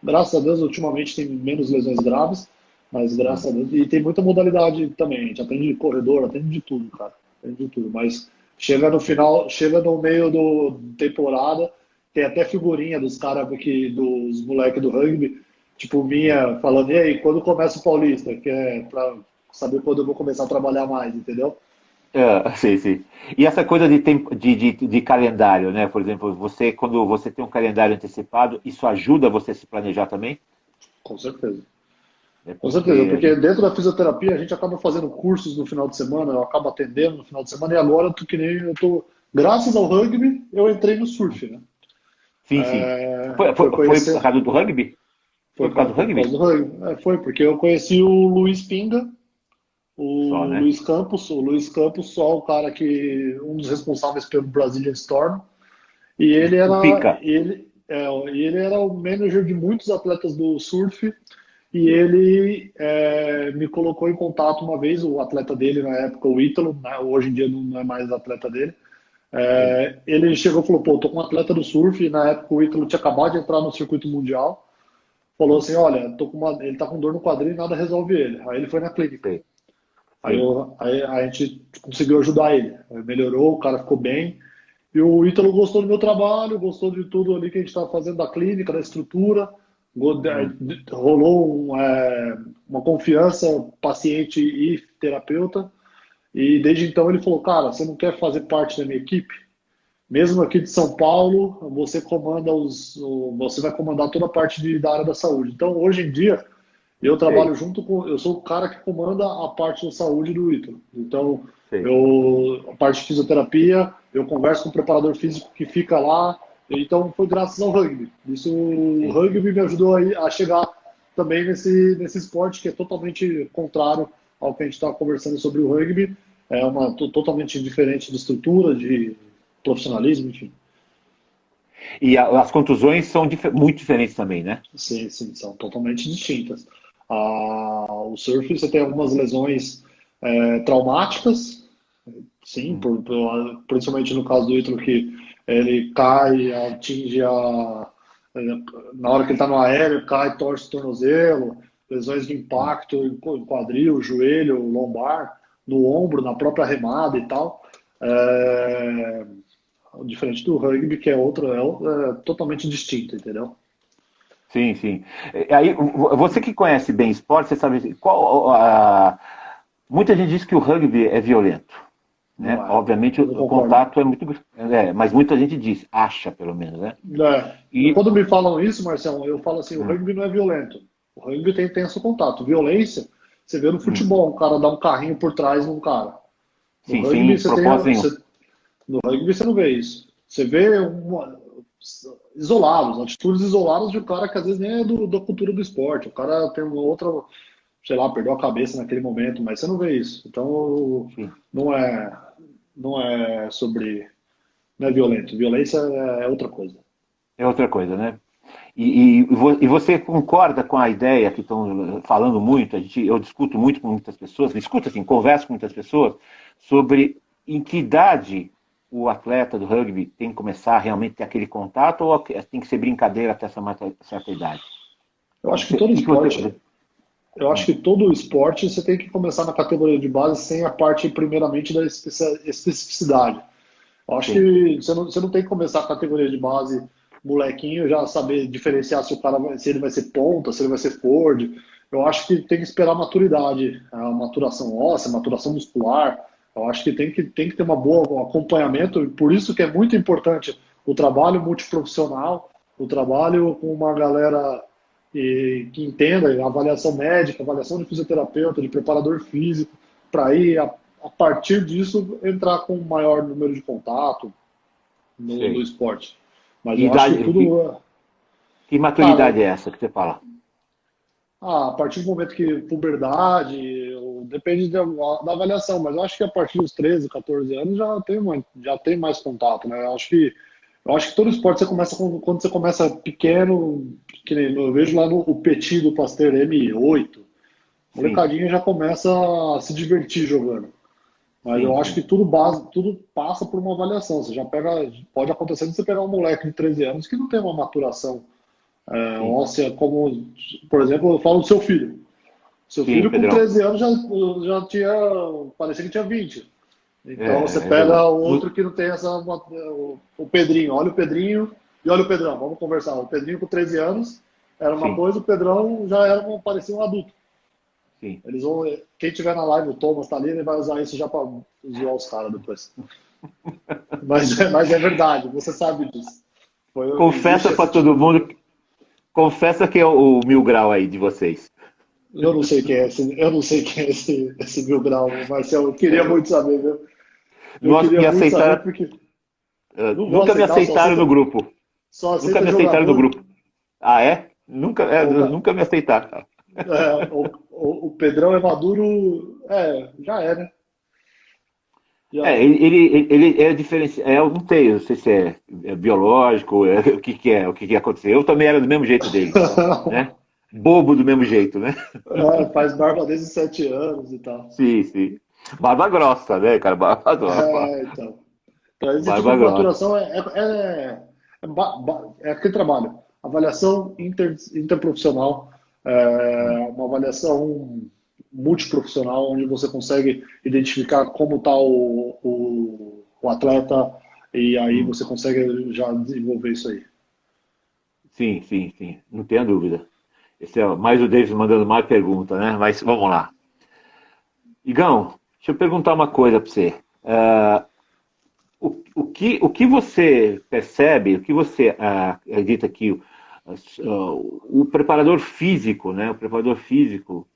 Graças a Deus, ultimamente tem menos lesões graves, mas Ah. graças a Deus. E tem muita modalidade também. A gente atende de corredor, atende de tudo, cara. Atende de tudo. Mas chega no final, chega no meio do temporada, tem até figurinha dos caras aqui, dos moleques do rugby, tipo minha, falando, e aí, quando começa o Paulista? Que é pra saber quando eu vou começar a trabalhar mais, entendeu? Sim, sim. E essa coisa de calendário, né? Por exemplo, quando você tem um calendário antecipado, isso ajuda você a se planejar também? Com certeza. É Com certeza, porque a porque gente. dentro da fisioterapia a gente acaba fazendo cursos no final de semana, eu acabo atendendo no final de semana, e agora eu tô que nem eu tô. Graças ao rugby, eu entrei no surf, né? Sim, sim. Foi Foi por conhecer. causa do rugby? Foi por causa do Por causa rugby? do rugby. Foi, porque eu conheci o Luiz Pinga, Só, o né? Luiz Campos, só o cara que, um dos responsáveis pelo Brazilian Storm, e O Pica. ele era o manager de muitos atletas do surf, e ele me colocou em contato uma vez, o atleta dele na época, o Ítalo, né, hoje em dia não é mais atleta dele, Sim, ele chegou e falou, pô, tô com um atleta do surf, e na época o Ítalo tinha acabado de entrar no circuito mundial, falou assim, olha, ele tá com dor no quadril e nada resolve ele. Aí ele foi na clínica. sei, sei. Aí a gente conseguiu ajudar ele. Aí melhorou, o cara ficou bem. E o Ítalo gostou do meu trabalho, gostou de tudo ali que a gente estava fazendo da clínica, da estrutura. Hum, Rolou uma confiança paciente e terapeuta. E desde então ele falou, cara, você não quer fazer parte da minha equipe? Mesmo aqui de São Paulo, você vai comandar toda a parte da área da saúde. Então, hoje em dia, eu trabalho sei, junto com, eu sou o cara que comanda a parte da saúde do Ítalo. Então, sei. a parte de fisioterapia, eu converso com o preparador físico que fica lá. Então, foi graças ao rugby. Isso, o Sim. rugby me ajudou a chegar também nesse esporte que é totalmente contrário ao que a gente está conversando sobre o rugby. É totalmente diferente de estrutura, de profissionalismo, enfim. E as contusões são muito diferentes também, né? Sim, sim, são totalmente distintas. O surf, você tem algumas lesões traumáticas, sim, Hum, principalmente no caso do Ítalo, que ele cai, atinge na hora que ele está no aéreo, cai, torce o tornozelo, lesões de hum. impacto em quadril, joelho, lombar, no ombro, na própria remada e tal. É, diferente do rugby, que é totalmente distinto, entendeu? Sim, sim. Aí, você que conhece bem esporte, você sabe muita gente diz que o rugby é violento, Não né? é. Obviamente Eu não o concordo. contato é muito, mas muita gente diz, acha pelo menos, né? E Quando me falam isso, Marcelo, eu falo assim, o hum, rugby não é violento. O rugby tem intenso contato. Violência, você vê no hum, futebol, um cara dá um carrinho por trás num cara. No sim, rugby sem propósito nenhum. no rugby você não vê isso. Você vê isolados, atitudes isoladas de um cara que às vezes nem é da cultura do esporte. O cara tem uma outra, sei lá, perdeu a cabeça naquele momento, mas você não vê isso. Então, Sim. não é, não é sobre, não é violento. Violência é outra coisa. É outra coisa, né? E você concorda com a ideia que estão falando muito? Eu discuto muito com muitas pessoas, discuto assim, converso com muitas pessoas sobre em que idade o atleta do rugby tem que começar a realmente ter aquele contato ou tem que ser brincadeira até essa certa idade? Eu acho que Você, todo que esporte, você... eu acho que todo esporte você tem que começar na categoria de base sem a parte primeiramente da especificidade. Eu acho Sim, que você não tem que começar a categoria de base molequinho já saber diferenciar se o cara se ele vai ser ponta, se ele vai ser forward. Eu acho que tem que esperar a maturidade, a maturação óssea, a maturação muscular. Eu acho que tem que ter uma boa um acompanhamento, e por isso que é muito importante o trabalho multiprofissional, o trabalho com uma galera que entenda a avaliação médica, avaliação de fisioterapeuta, de preparador físico, para ir a partir disso entrar com um maior número de contato no sei. esporte. Mas E eu acho que idade, tudo, que cara, maturidade é essa que você fala? a partir do momento que puberdade, depende da avaliação, mas eu acho que a partir dos 13, 14 anos já tem mais contato, né? Eu acho que todo esporte você começa quando você começa pequeno, que nem eu vejo lá no o Petit do Pasteur M8, Sim, molecadinha já começa a se divertir jogando. Mas sim, eu acho sim. que tudo passa por uma avaliação. Você já pega, pode acontecer de você pegar um moleque de 13 anos que não tem uma maturação Sim, óssea como, por exemplo, eu falo do seu filho. Seu sim, filho com Pedrão. 13 anos já tinha, parecia que tinha 20. Então você É pega verdade. o outro que não tem o Pedrinho, olha o Pedrinho e olha o Pedrão, vamos conversar. O Pedrinho com 13 anos era uma Sim, coisa, o Pedrão já parecia um adulto. sim. Eles vão, quem tiver na live, o Thomas tá ali, ele vai usar isso já para zoar os caras depois. Mas é verdade, você sabe disso. Existe Confessa para esse tipo todo de. mundo, confessa que é o mil grau aí de vocês. Eu não sei quem é eu não sei quem é esse mil grau, Marcelo. Eu queria É, muito saber, viu? Eu nós queria me muito saber aceitaram, porque não vou nunca me aceitar, só aceitaram no aceita. grupo. Só Nunca aceita me aceitaram no jogador. grupo. Ah, é? Nunca, O, nunca me aceitaram, cara. o Pedrão é maduro, já é, né? Já, Ele é diferenciado, não sei, não sei se é biológico, o que aconteceu. Eu também era do mesmo jeito dele, né? Bobo do mesmo jeito, né? faz barba desde os 7 anos e tal. Sim, sim. Barba grossa, né, cara? Barba grossa. Então. Então, esse tipo Barba de grossa. maturação é aquele trabalho. Avaliação interprofissional, uma avaliação multiprofissional, onde você consegue identificar como está o atleta e aí Hum. você consegue já desenvolver isso aí. Sim, sim, sim. Não tenha dúvida. Esse é mais o Davis mandando mais pergunta, né? Mas vamos lá. Igão, deixa eu perguntar uma coisa para você. O que você percebe, o que você acredita que o preparador físico, né? O preparador físico,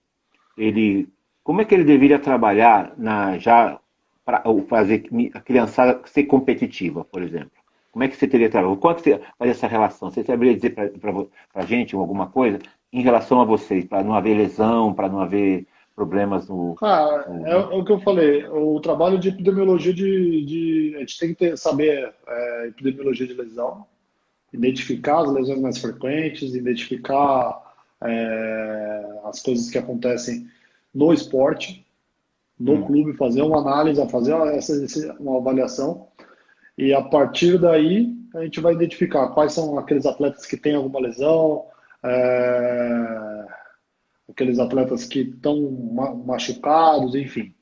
ele, como é que ele deveria trabalhar já para fazer a criançada ser competitiva, por exemplo? Como é que você teria trabalhado? Quanto você faz essa relação? Você saberia dizer para a gente alguma coisa em relação a vocês, para não haver lesão, para não haver problemas Cara, é o que eu falei, o trabalho de epidemiologia a gente tem que saber epidemiologia de lesão, identificar as lesões mais frequentes, identificar as coisas que acontecem no esporte, no Hum, clube, fazer uma análise, fazer uma avaliação e a partir daí a gente vai identificar quais são aqueles atletas que têm alguma lesão, é, aqueles atletas que estão machucados, enfim.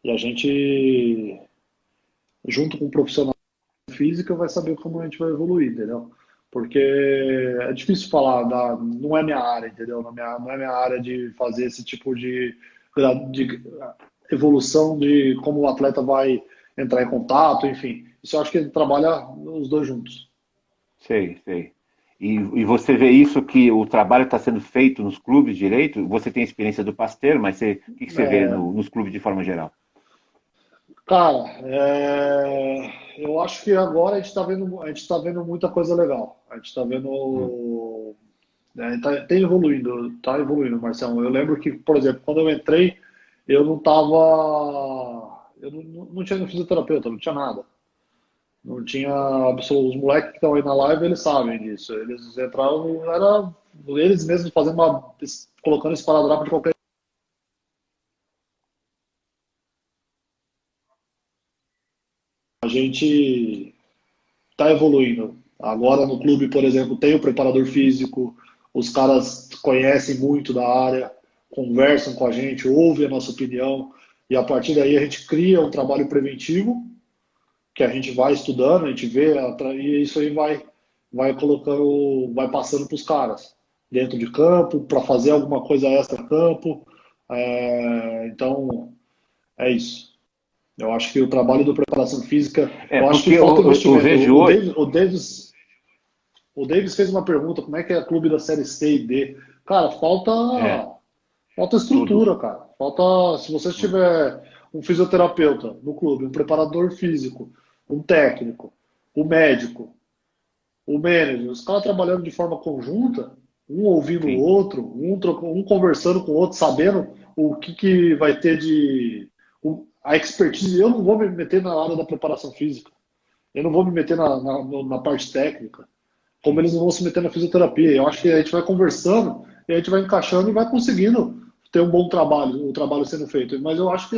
E a gente, junto com o profissional de física, vai saber como a gente vai evoluir, entendeu? Porque é difícil falar, não é minha área, entendeu? Não é minha área de fazer esse tipo de evolução de como o atleta vai entrar em contato, enfim. Isso eu acho que ele trabalha os dois juntos. sei, sei. E você vê isso que o trabalho está sendo feito nos clubes direito? Você tem a experiência do Pasteur, mas o que você vê É, nos clubes de forma geral? cara, eu acho que agora a gente tá vendo muita coisa legal. A gente está Hum, vendo. Tá evoluindo, Marcelo. Eu lembro que, por exemplo, quando eu entrei, eu não tava. Eu não tinha fisioterapeuta, não tinha nada. Não tinha. Os moleques que estão aí na live, eles sabem disso. Eles entraram, era eles mesmos fazendo colocando esparadrapo de qualquer. A gente está evoluindo. Agora no clube, por exemplo, tem o preparador físico, os caras conhecem muito da área, conversam com a gente, ouvem a nossa opinião, e a partir daí a gente cria um trabalho preventivo, que a gente vai estudando, a gente vê, e isso aí vai colocando, vai passando para os caras, dentro de campo, para fazer alguma coisa extra-campo. Então, é isso. Eu acho que o trabalho do preparação física, eu acho que porque falta eu investimento. vejo hoje. O Davis fez uma pergunta, como é que é clube da série C e D? Cara, É, falta tudo. estrutura, cara. Falta, se você tiver um fisioterapeuta no clube, um preparador físico, um técnico, um médico, o manager, os caras trabalhando de forma conjunta, um ouvindo o Sim, outro, um conversando com o outro, sabendo o que vai ter a expertise. Eu não vou me meter na área da preparação física. Eu não vou me meter na parte técnica, como sim. eles não vão se meter na fisioterapia. Eu acho que a gente vai conversando e a gente vai encaixando e vai conseguindo ter um bom trabalho, o trabalho sendo feito. Mas eu acho que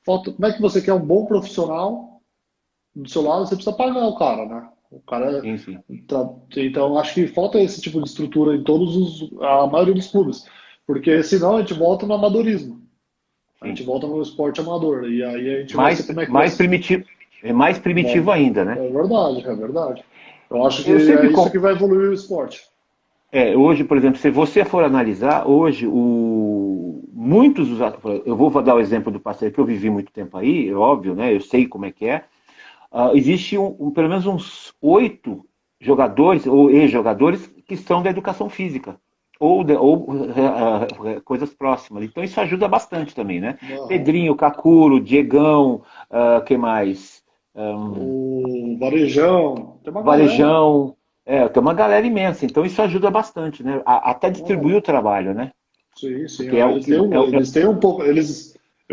falta. Como é que você quer um bom profissional do seu lado? Você precisa pagar o cara, né? O cara. Sim, sim. Então, acho que falta esse tipo de estrutura em a maioria dos clubes. Porque senão a gente volta no amadorismo. A gente Sim. volta no esporte amador. E aí a gente vai ser Mais, como é que vai mais ser. primitivo, é mais primitivo ainda, né? É verdade, é verdade. Eu acho que Eu é sempre isso que vai evoluir o esporte. hoje, por exemplo, se você for analisar, hoje muitos dos eu vou dar o exemplo do passeio que eu vivi muito tempo aí, é óbvio, né? Eu sei como é que é. Existe pelo menos uns 8 jogadores ou ex-jogadores que são da educação física ou coisas próximas. Então isso ajuda bastante também, né? Aham. Pedrinho, Cacuro, Diegão, quem mais? O Varejão, tem uma galera. Varejão. Tem uma galera imensa, então isso ajuda bastante, né? Até distribuir Oh, o trabalho, né? sim, sim. Porque é o que. Eles têm um pouco.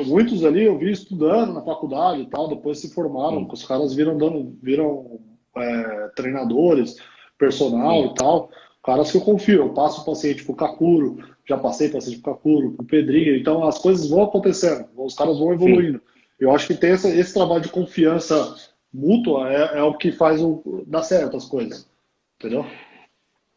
Muitos ali eu vi estudando na faculdade e tal, depois se formaram, Sim, os caras viram treinadores, personal sim, e tal. Caras que eu confio. Eu passo o paciente pro Kakuro, já passei paciente pro Kakuro, pro Pedrinho, então as coisas vão acontecendo, os caras vão sim. evoluindo. Eu acho que ter esse trabalho de confiança mútua é o que faz dar certo as coisas, entendeu?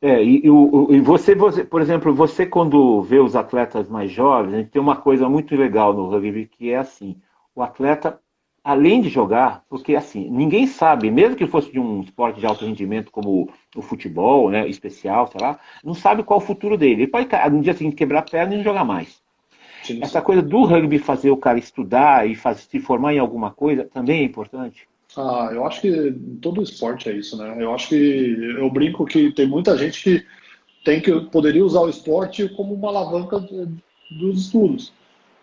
E você, por exemplo, você quando vê os atletas mais jovens, a gente tem uma coisa muito legal no rugby que é assim, o atleta, além de jogar, porque assim, ninguém sabe, mesmo que fosse de um esporte de alto rendimento como o futebol, né, especial, sei lá, não sabe qual é o futuro dele. Ele pode no dia seguinte quebrar a perna e não jogar mais. Sim, Essa sim. coisa do rugby fazer o cara estudar e se formar em alguma coisa também é importante. Ah, eu acho que todo esporte é isso, né? Eu acho que eu brinco que tem muita gente que poderia usar o esporte como uma alavanca dos estudos.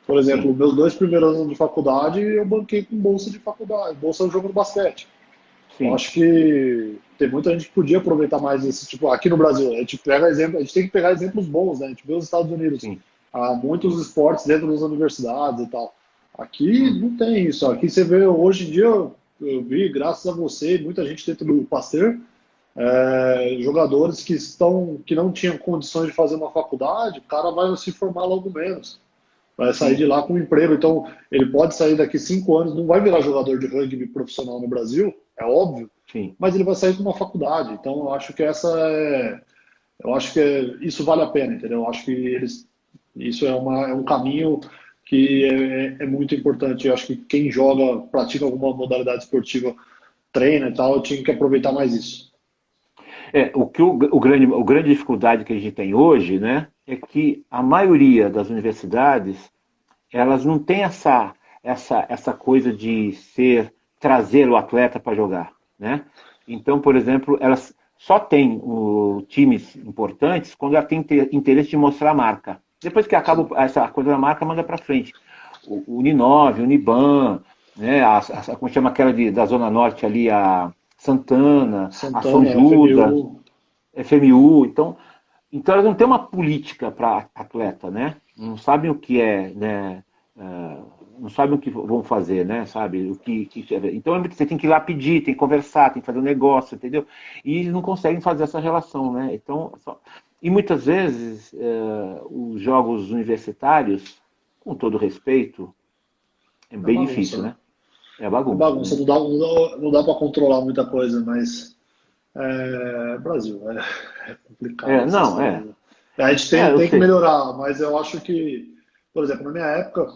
Por exemplo, Sim, meus 2 primeiros anos de faculdade eu banquei com bolsa de faculdade, bolsa de jogo de basquete. Eu sim, acho que tem muita gente que podia aproveitar mais esse tipo. Aqui no Brasil, a gente pega exemplo, a gente tem que pegar exemplos bons, né? A gente vê os Estados Unidos, sim, há muitos sim. esportes dentro das universidades e tal. Aqui Hum, não tem isso. Aqui você vê, hoje em dia, eu vi, graças a você, muita gente dentro do Pasteur, jogadores que não tinham condições de fazer uma faculdade, o cara vai se formar logo menos. Vai sair de sim, lá com um emprego. Então, ele pode sair daqui 5 anos, não vai virar jogador de rugby profissional no Brasil, é óbvio, sim. mas ele vai sair com uma faculdade. Então, eu acho que isso vale a pena, entendeu? Eu acho que isso é um caminho que é muito importante. Eu acho que quem joga, pratica alguma modalidade esportiva, treina e tal, tinha que aproveitar mais isso. O grande dificuldade que a gente tem hoje, né, é que a maioria das universidades elas não têm essa coisa de trazer o atleta para jogar, né? Então, por exemplo, elas só têm times importantes quando ela tem interesse de mostrar a marca. Depois que acaba Sim, essa coisa da marca, manda para frente. O Uninove, o Uniban, né? Como chama aquela da Zona Norte ali, a Santana, a São Santana, Judas, FMU, FMU. Então elas não têm uma política para atleta, né? Não sabem o que é, né? Não sabem o que vão fazer, né? Sabe? Então você tem que ir lá pedir, tem que conversar, tem que fazer um negócio, entendeu? E eles não conseguem fazer essa relação, né? E muitas vezes os jogos universitários, com todo respeito, é é bem bagunça, difícil, né? né? É É bagunça, bagunça, né? não dá para controlar muita coisa, mas Brasil, é complicado essas Não, coisas. A gente eu tem que sei. melhorar, mas eu acho que, por exemplo, na minha época,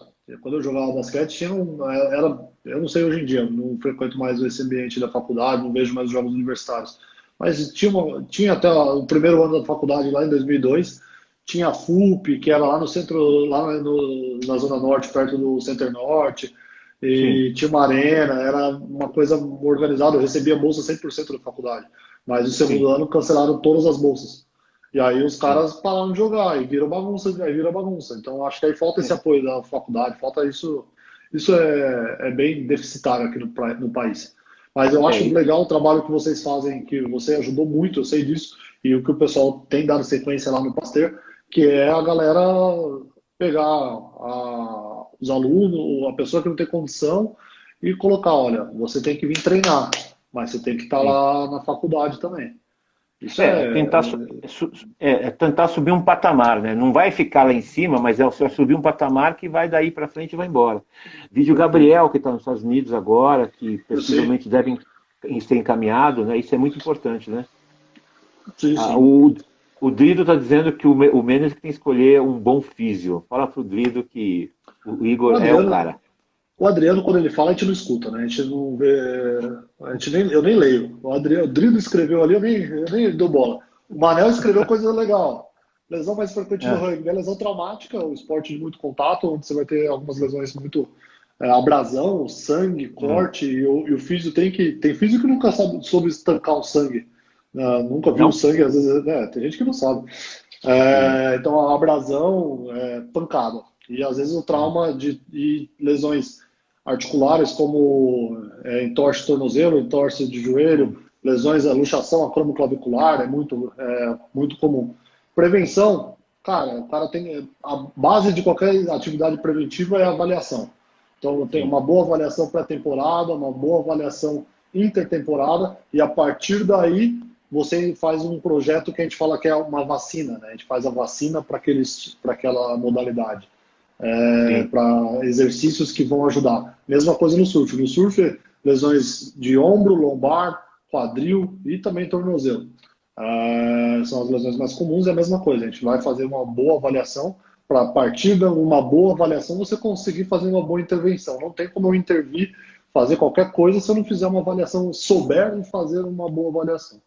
quando eu jogava basquete, eu não sei hoje em dia, eu não frequento mais esse ambiente da faculdade, não vejo mais os jogos universitários, mas tinha até o primeiro ano da faculdade, lá em 2002, tinha a FUP, que era lá no centro, na Zona Norte, perto do Center Norte, Sim, e tinha uma arena, era uma coisa organizada, eu recebia bolsa 100% da faculdade. Mas no segundo sim, ano cancelaram todas as bolsas. E aí os sim. caras pararam de jogar e virou bagunça, aí vira bagunça. Então acho que aí falta esse É, apoio da faculdade, falta isso. Isso é bem deficitário aqui no país. Mas eu acho é, legal o trabalho que vocês fazem, que você ajudou muito, eu sei disso, e o que o pessoal tem dado sequência lá no Pasteur, que é a galera pegar os alunos, a pessoa que não tem condição, e colocar, olha, você tem que vir treinar, mas você tem que estar sim. lá na faculdade também. Isso É, é. tentar, tentar subir um patamar, né? Não vai ficar lá em cima, mas é só subir um patamar que vai daí para frente e vai embora. Vídeo Perfeito. Gabriel, que está nos Estados Unidos agora, que Eu sei. possivelmente devem ser encaminhado, né? Isso é muito importante, né? Sim, Ah, sim. o Drido está dizendo que o Menes tem que escolher um bom físio. Fala pro Drido que o O Igor é o Adriano, cara. o Adriano, quando ele fala, a gente não escuta, né? A gente não vê. Eu nem leio. O Drido escreveu ali, eu nem dou bola. O Manel escreveu coisa legal. Lesão mais frequente no É, rugby é lesão traumática, o esporte de muito contato, onde você vai ter algumas lesões muito abrasão, sangue, uhum. corte, e o físio tem físio que nunca soube estancar o sangue. Nunca viu o Não? sangue, às vezes, tem gente que não sabe. Uhum. Então, a abrasão, pancada. E às vezes o Uhum. trauma de lesões articulares, como entorse de tornozelo, entorse de joelho, Uhum. lesões, a luxação acromioclavicular muito comum. Prevenção, cara, o cara tem a base de qualquer atividade preventiva é a avaliação. Então, tem uma boa avaliação pré-temporada, uma boa avaliação intertemporada, e a partir daí você faz um projeto que a gente fala que é uma vacina, né? A gente faz a vacina para aquela modalidade, para exercícios que vão ajudar. Mesma coisa no surf. No surf, lesões de ombro, lombar, quadril e também tornozelo. São as lesões mais comuns, é a mesma coisa. A gente vai fazer uma boa avaliação para, a partir de uma boa avaliação, você conseguir fazer uma boa intervenção. Não tem como eu intervir, fazer qualquer coisa se eu não fizer uma avaliação, souber fazer uma boa avaliação.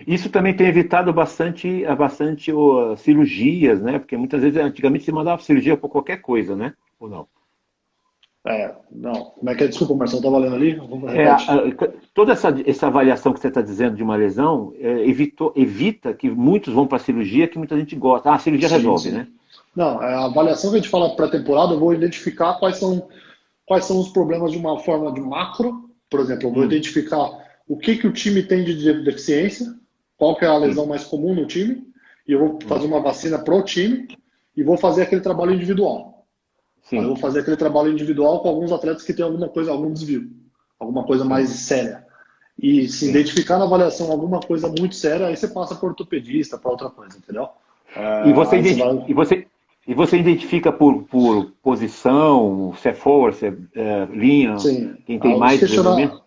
Isso também tem evitado bastante cirurgias, né? Porque muitas vezes, antigamente, se mandava cirurgia por qualquer coisa, né? Ou não? Não. Como é que é? Desculpa, Marcelo, estava lendo ali? Toda essa avaliação que você está dizendo de uma lesão evita que muitos vão para a cirurgia, que muita gente gosta. A cirurgia resolve, né? Não, a avaliação que a gente fala pré-temporada, eu vou identificar quais são os problemas de uma forma de macro. Por exemplo, eu vou identificar o que o time tem de deficiência, qual que é a lesão mais comum no time, e eu vou fazer uma vacina pro time e vou fazer aquele trabalho individual. Eu vou fazer aquele trabalho individual com alguns atletas que têm alguma coisa, algum desvio, alguma coisa mais séria. E se identificar na avaliação alguma coisa muito séria, aí você passa para ortopedista, para outra coisa, entendeu? E você identifica por posição, se é forward, se é linha, quem tem mais desenvolvimento?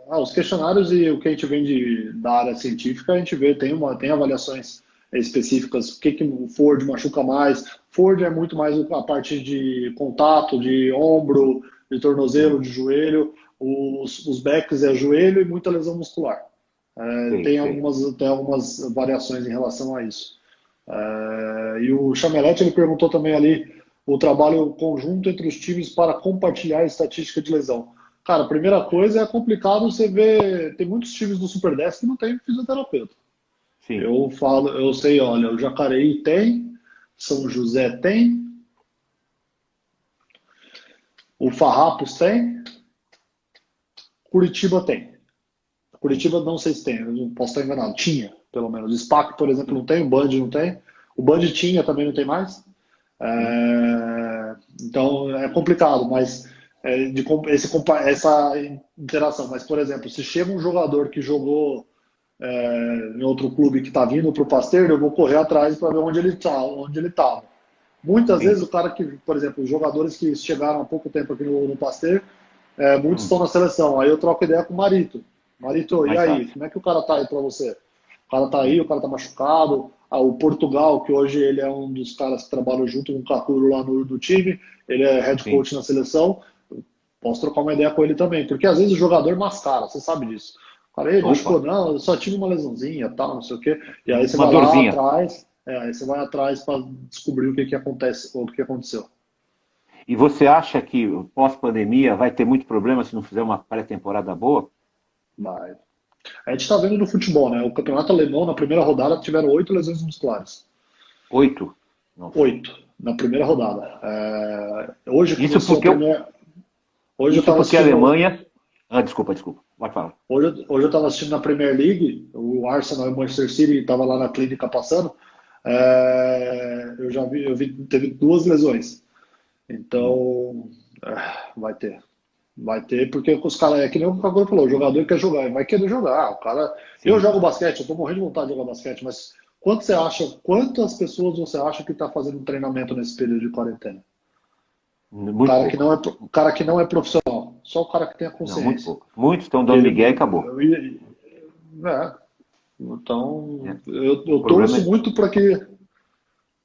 Os questionários e o que a gente vem da área científica, a gente vê, tem avaliações específicas, o que o forward machuca mais. Forward é muito mais a parte de contato, de ombro, de tornozelo, de joelho. Os backs é joelho e muita lesão muscular. Tem algumas variações em relação a isso. E o Chamelete, ele perguntou também ali o trabalho conjunto entre os times para compartilhar a estatística de lesão. Cara, a primeira coisa, é complicado você ver, tem muitos times do Super 10 que não tem fisioterapeuta. Sim. Eu sei, olha, o Jacareí tem, São José tem, o Farrapos tem, Curitiba tem. Curitiba não sei se tem, eu não posso estar enganado, tinha, pelo menos. O SPAC, por exemplo, não tem, o Band não tem, o Band tinha, também não tem mais. Então é complicado, mas essa interação. Mas, por exemplo, se chega um jogador que jogou em outro clube que está vindo para o Pasteur, eu vou correr atrás para ver onde ele estava. Muitas vezes o cara que, por exemplo, os jogadores que chegaram há pouco tempo aqui no Pasteur, muitos estão na seleção. Aí eu troco ideia com o Marito. Marito, e aí? Como é que o cara tá aí para você? O cara tá aí, o cara tá machucado. O Portugal, que hoje ele é um dos caras que trabalha junto com o Kakuro lá do time, ele é head coach na seleção. Posso trocar uma ideia com ele também, porque às vezes o jogador mascara, você sabe disso. O cara, ele machucou, não, eu só tive uma lesãozinha, tal, não sei o quê. E aí você vai lá atrás, aí você vai atrás para descobrir o que acontece, ou o que aconteceu. E você acha que pós-pandemia vai ter muito problema se não fizer uma pré-temporada boa? Vai. A gente está vendo no futebol, né? O campeonato alemão, na primeira rodada, tiveram 8 lesões musculares. 8? 8, na primeira rodada. Hoje isso porque Hoje eu estava assistindo... a Alemanha... desculpa. Vai falar. Hoje eu estava assistindo na Premier League, o Arsenal e o Manchester City estava lá na clínica passando. Eu vi, teve 2 lesões. Então, vai ter. Vai ter, porque os caras, é que nem o Cagor falou, o jogador quer jogar, vai querer jogar. O cara, eu jogo basquete, eu tô morrendo de vontade de jogar basquete, mas quantas pessoas você acha que está fazendo um treinamento nesse período de quarentena? O cara que não é profissional, só o cara que tem a consciência. Não, muito pouco. Muitos estão dando migué e acabou. Então, eu torço muito para que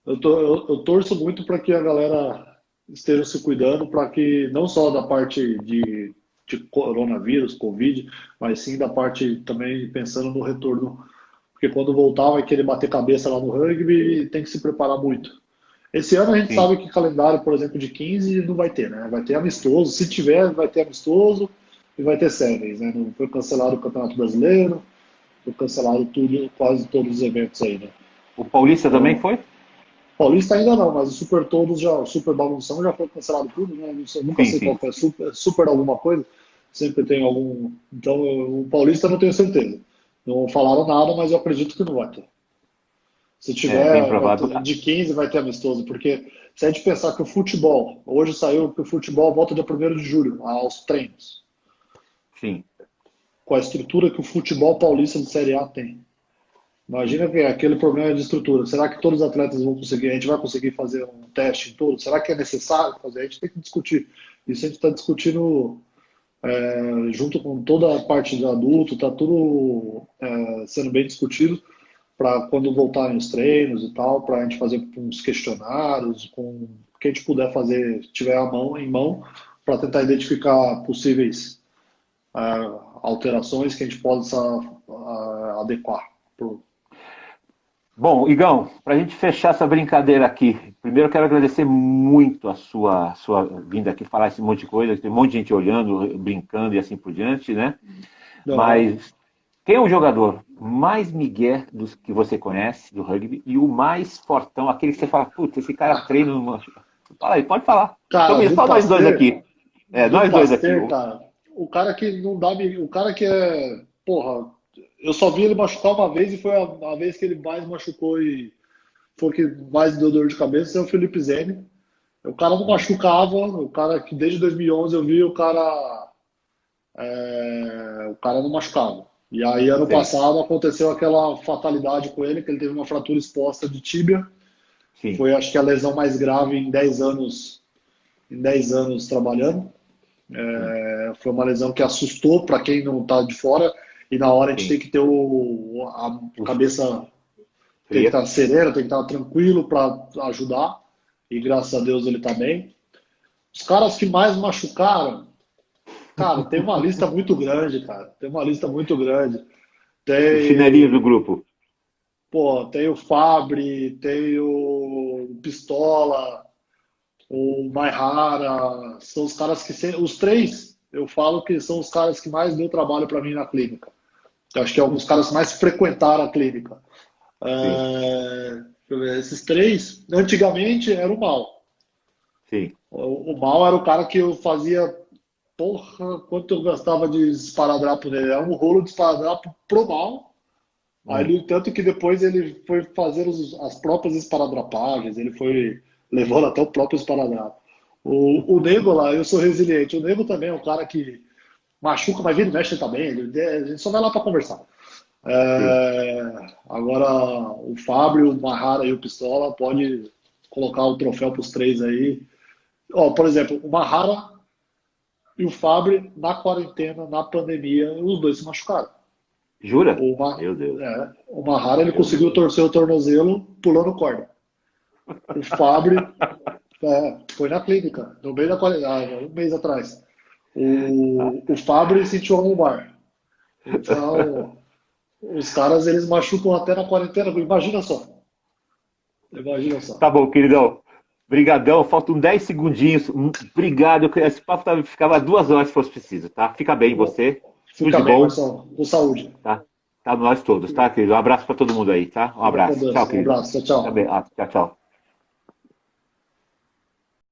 eu torço muito para que a galera esteja se cuidando, para que não só da parte de coronavírus, Covid, mas sim da parte também pensando no retorno, porque quando voltar vai querer bater cabeça lá no rugby e tem que se preparar muito. Esse ano a gente sabe que calendário, por exemplo, de 15 não vai ter, né? Vai ter amistoso, se tiver, vai ter amistoso e vai ter séries, né? Não foi cancelado o Campeonato Brasileiro, foi cancelado quase todos os eventos aí, né? O Paulista também foi? Paulista ainda não, mas o Super Bagunção já foi cancelado tudo, né? Eu nunca sei qual foi, super alguma coisa. Sempre tem algum. Então, o Paulista eu não tenho certeza. Não falaram nada, mas eu acredito que não vai ter. Se É bem tiver, provável. de 15 vai ter amistoso, porque se a gente pensar que o futebol, hoje saiu que o futebol volta dia 1º de julho, aos treinos, Sim, com a estrutura que o futebol paulista de Série A tem. Imagina que é aquele problema de estrutura. Será que todos os atletas vão conseguir? A gente vai conseguir fazer um teste em todos? Será que é necessário fazer? A gente tem que discutir. Isso a gente está discutindo junto com toda a parte de adulto, está tudo sendo bem discutido para quando voltarem os treinos e tal, para a gente fazer uns questionários, com o que a gente puder fazer, tiver a mão em mão, para tentar identificar possíveis alterações que a gente possa adequar. bom, Igão, para a gente fechar essa brincadeira aqui, primeiro eu quero agradecer muito a sua vinda aqui falar esse monte de coisa, tem um monte de gente olhando, brincando e assim por diante, né? Não, Mas quem é o jogador mais migué dos que você conhece do rugby e o mais fortão, aquele que você fala, putz, esse cara treina numa... Fala aí, pode falar. cara, Então, do só nós dois Pasteur, aqui. Nós dois aqui. Cara, o cara que não dá, o cara que é, porra, eu só vi ele machucar uma vez e foi a vez que ele mais machucou e foi o que mais deu dor de cabeça, é o Felipe Zene. O cara não machucava, o cara que desde 2011 eu vi o cara não machucava. E aí ano Sim, passado aconteceu aquela fatalidade com ele, que ele teve uma fratura exposta de tíbia. sim, Foi acho que a lesão mais grave em 10 anos trabalhando. sim, Foi uma lesão que assustou para quem não está de fora. E na hora a gente sim. tem que ter a cabeça, tem que Fria. estar serena, tem que estar tranquilo para ajudar. E graças a Deus ele está bem. Os caras que mais machucaram, cara, tem uma lista muito grande, cara. Tem uma lista muito grande. Os chinelinhos do Tem, grupo. pô, tem o Fabri, tem o Pistola, o Maihara. São os caras que. Os três, eu falo que são os caras que mais deu trabalho para mim na clínica. Eu acho que é um dos caras que mais frequentaram a clínica. Sim, Deixa eu ver, esses três, antigamente era o Mal. sim. O Mal era o cara que eu fazia. Porra, quanto eu gastava de esparadrapo nele. Era um rolo de esparadrapo pro Mal. Aí, Hum. no tanto que depois ele foi fazer as próprias esparadrapagens, ele foi levando até o próprio esparadrapo. O Nego lá, eu sou resiliente. O Nego também é um cara que machuca, mas vira e mexe também. A gente só vai lá para conversar. Sim. Agora, o Fábio, o Mahara e o Pistola pode colocar o troféu para os três aí. Ó, por exemplo, o Mahara e o Fábio, na quarentena, na pandemia, os dois se machucaram. Jura? O, Ma, Meu Deus. o Mahara ele Meu conseguiu Deus. torcer o tornozelo pulando corda. O Fábio foi na clínica, no meio da quarentena, um mês atrás. Ah, O Fábio sentiu a lombar. Então, os caras eles machucam até na quarentena. Imagina só. Imagina só. tá bom, queridão. Brigadão. Faltam 10 segundinhos. Obrigado. Esse papo ficava 2 horas se fosse preciso, tá? Fica bem você. Tudo Fica de bem, bom, Marcelo. Com saúde. tá? Tá nós todos, tá, querido? Um abraço pra todo mundo aí, tá? Um Fica com abraço. Tchau, Deus. Um querido. abraço. Tchau, Fica bem. tchau. Tchau, tchau.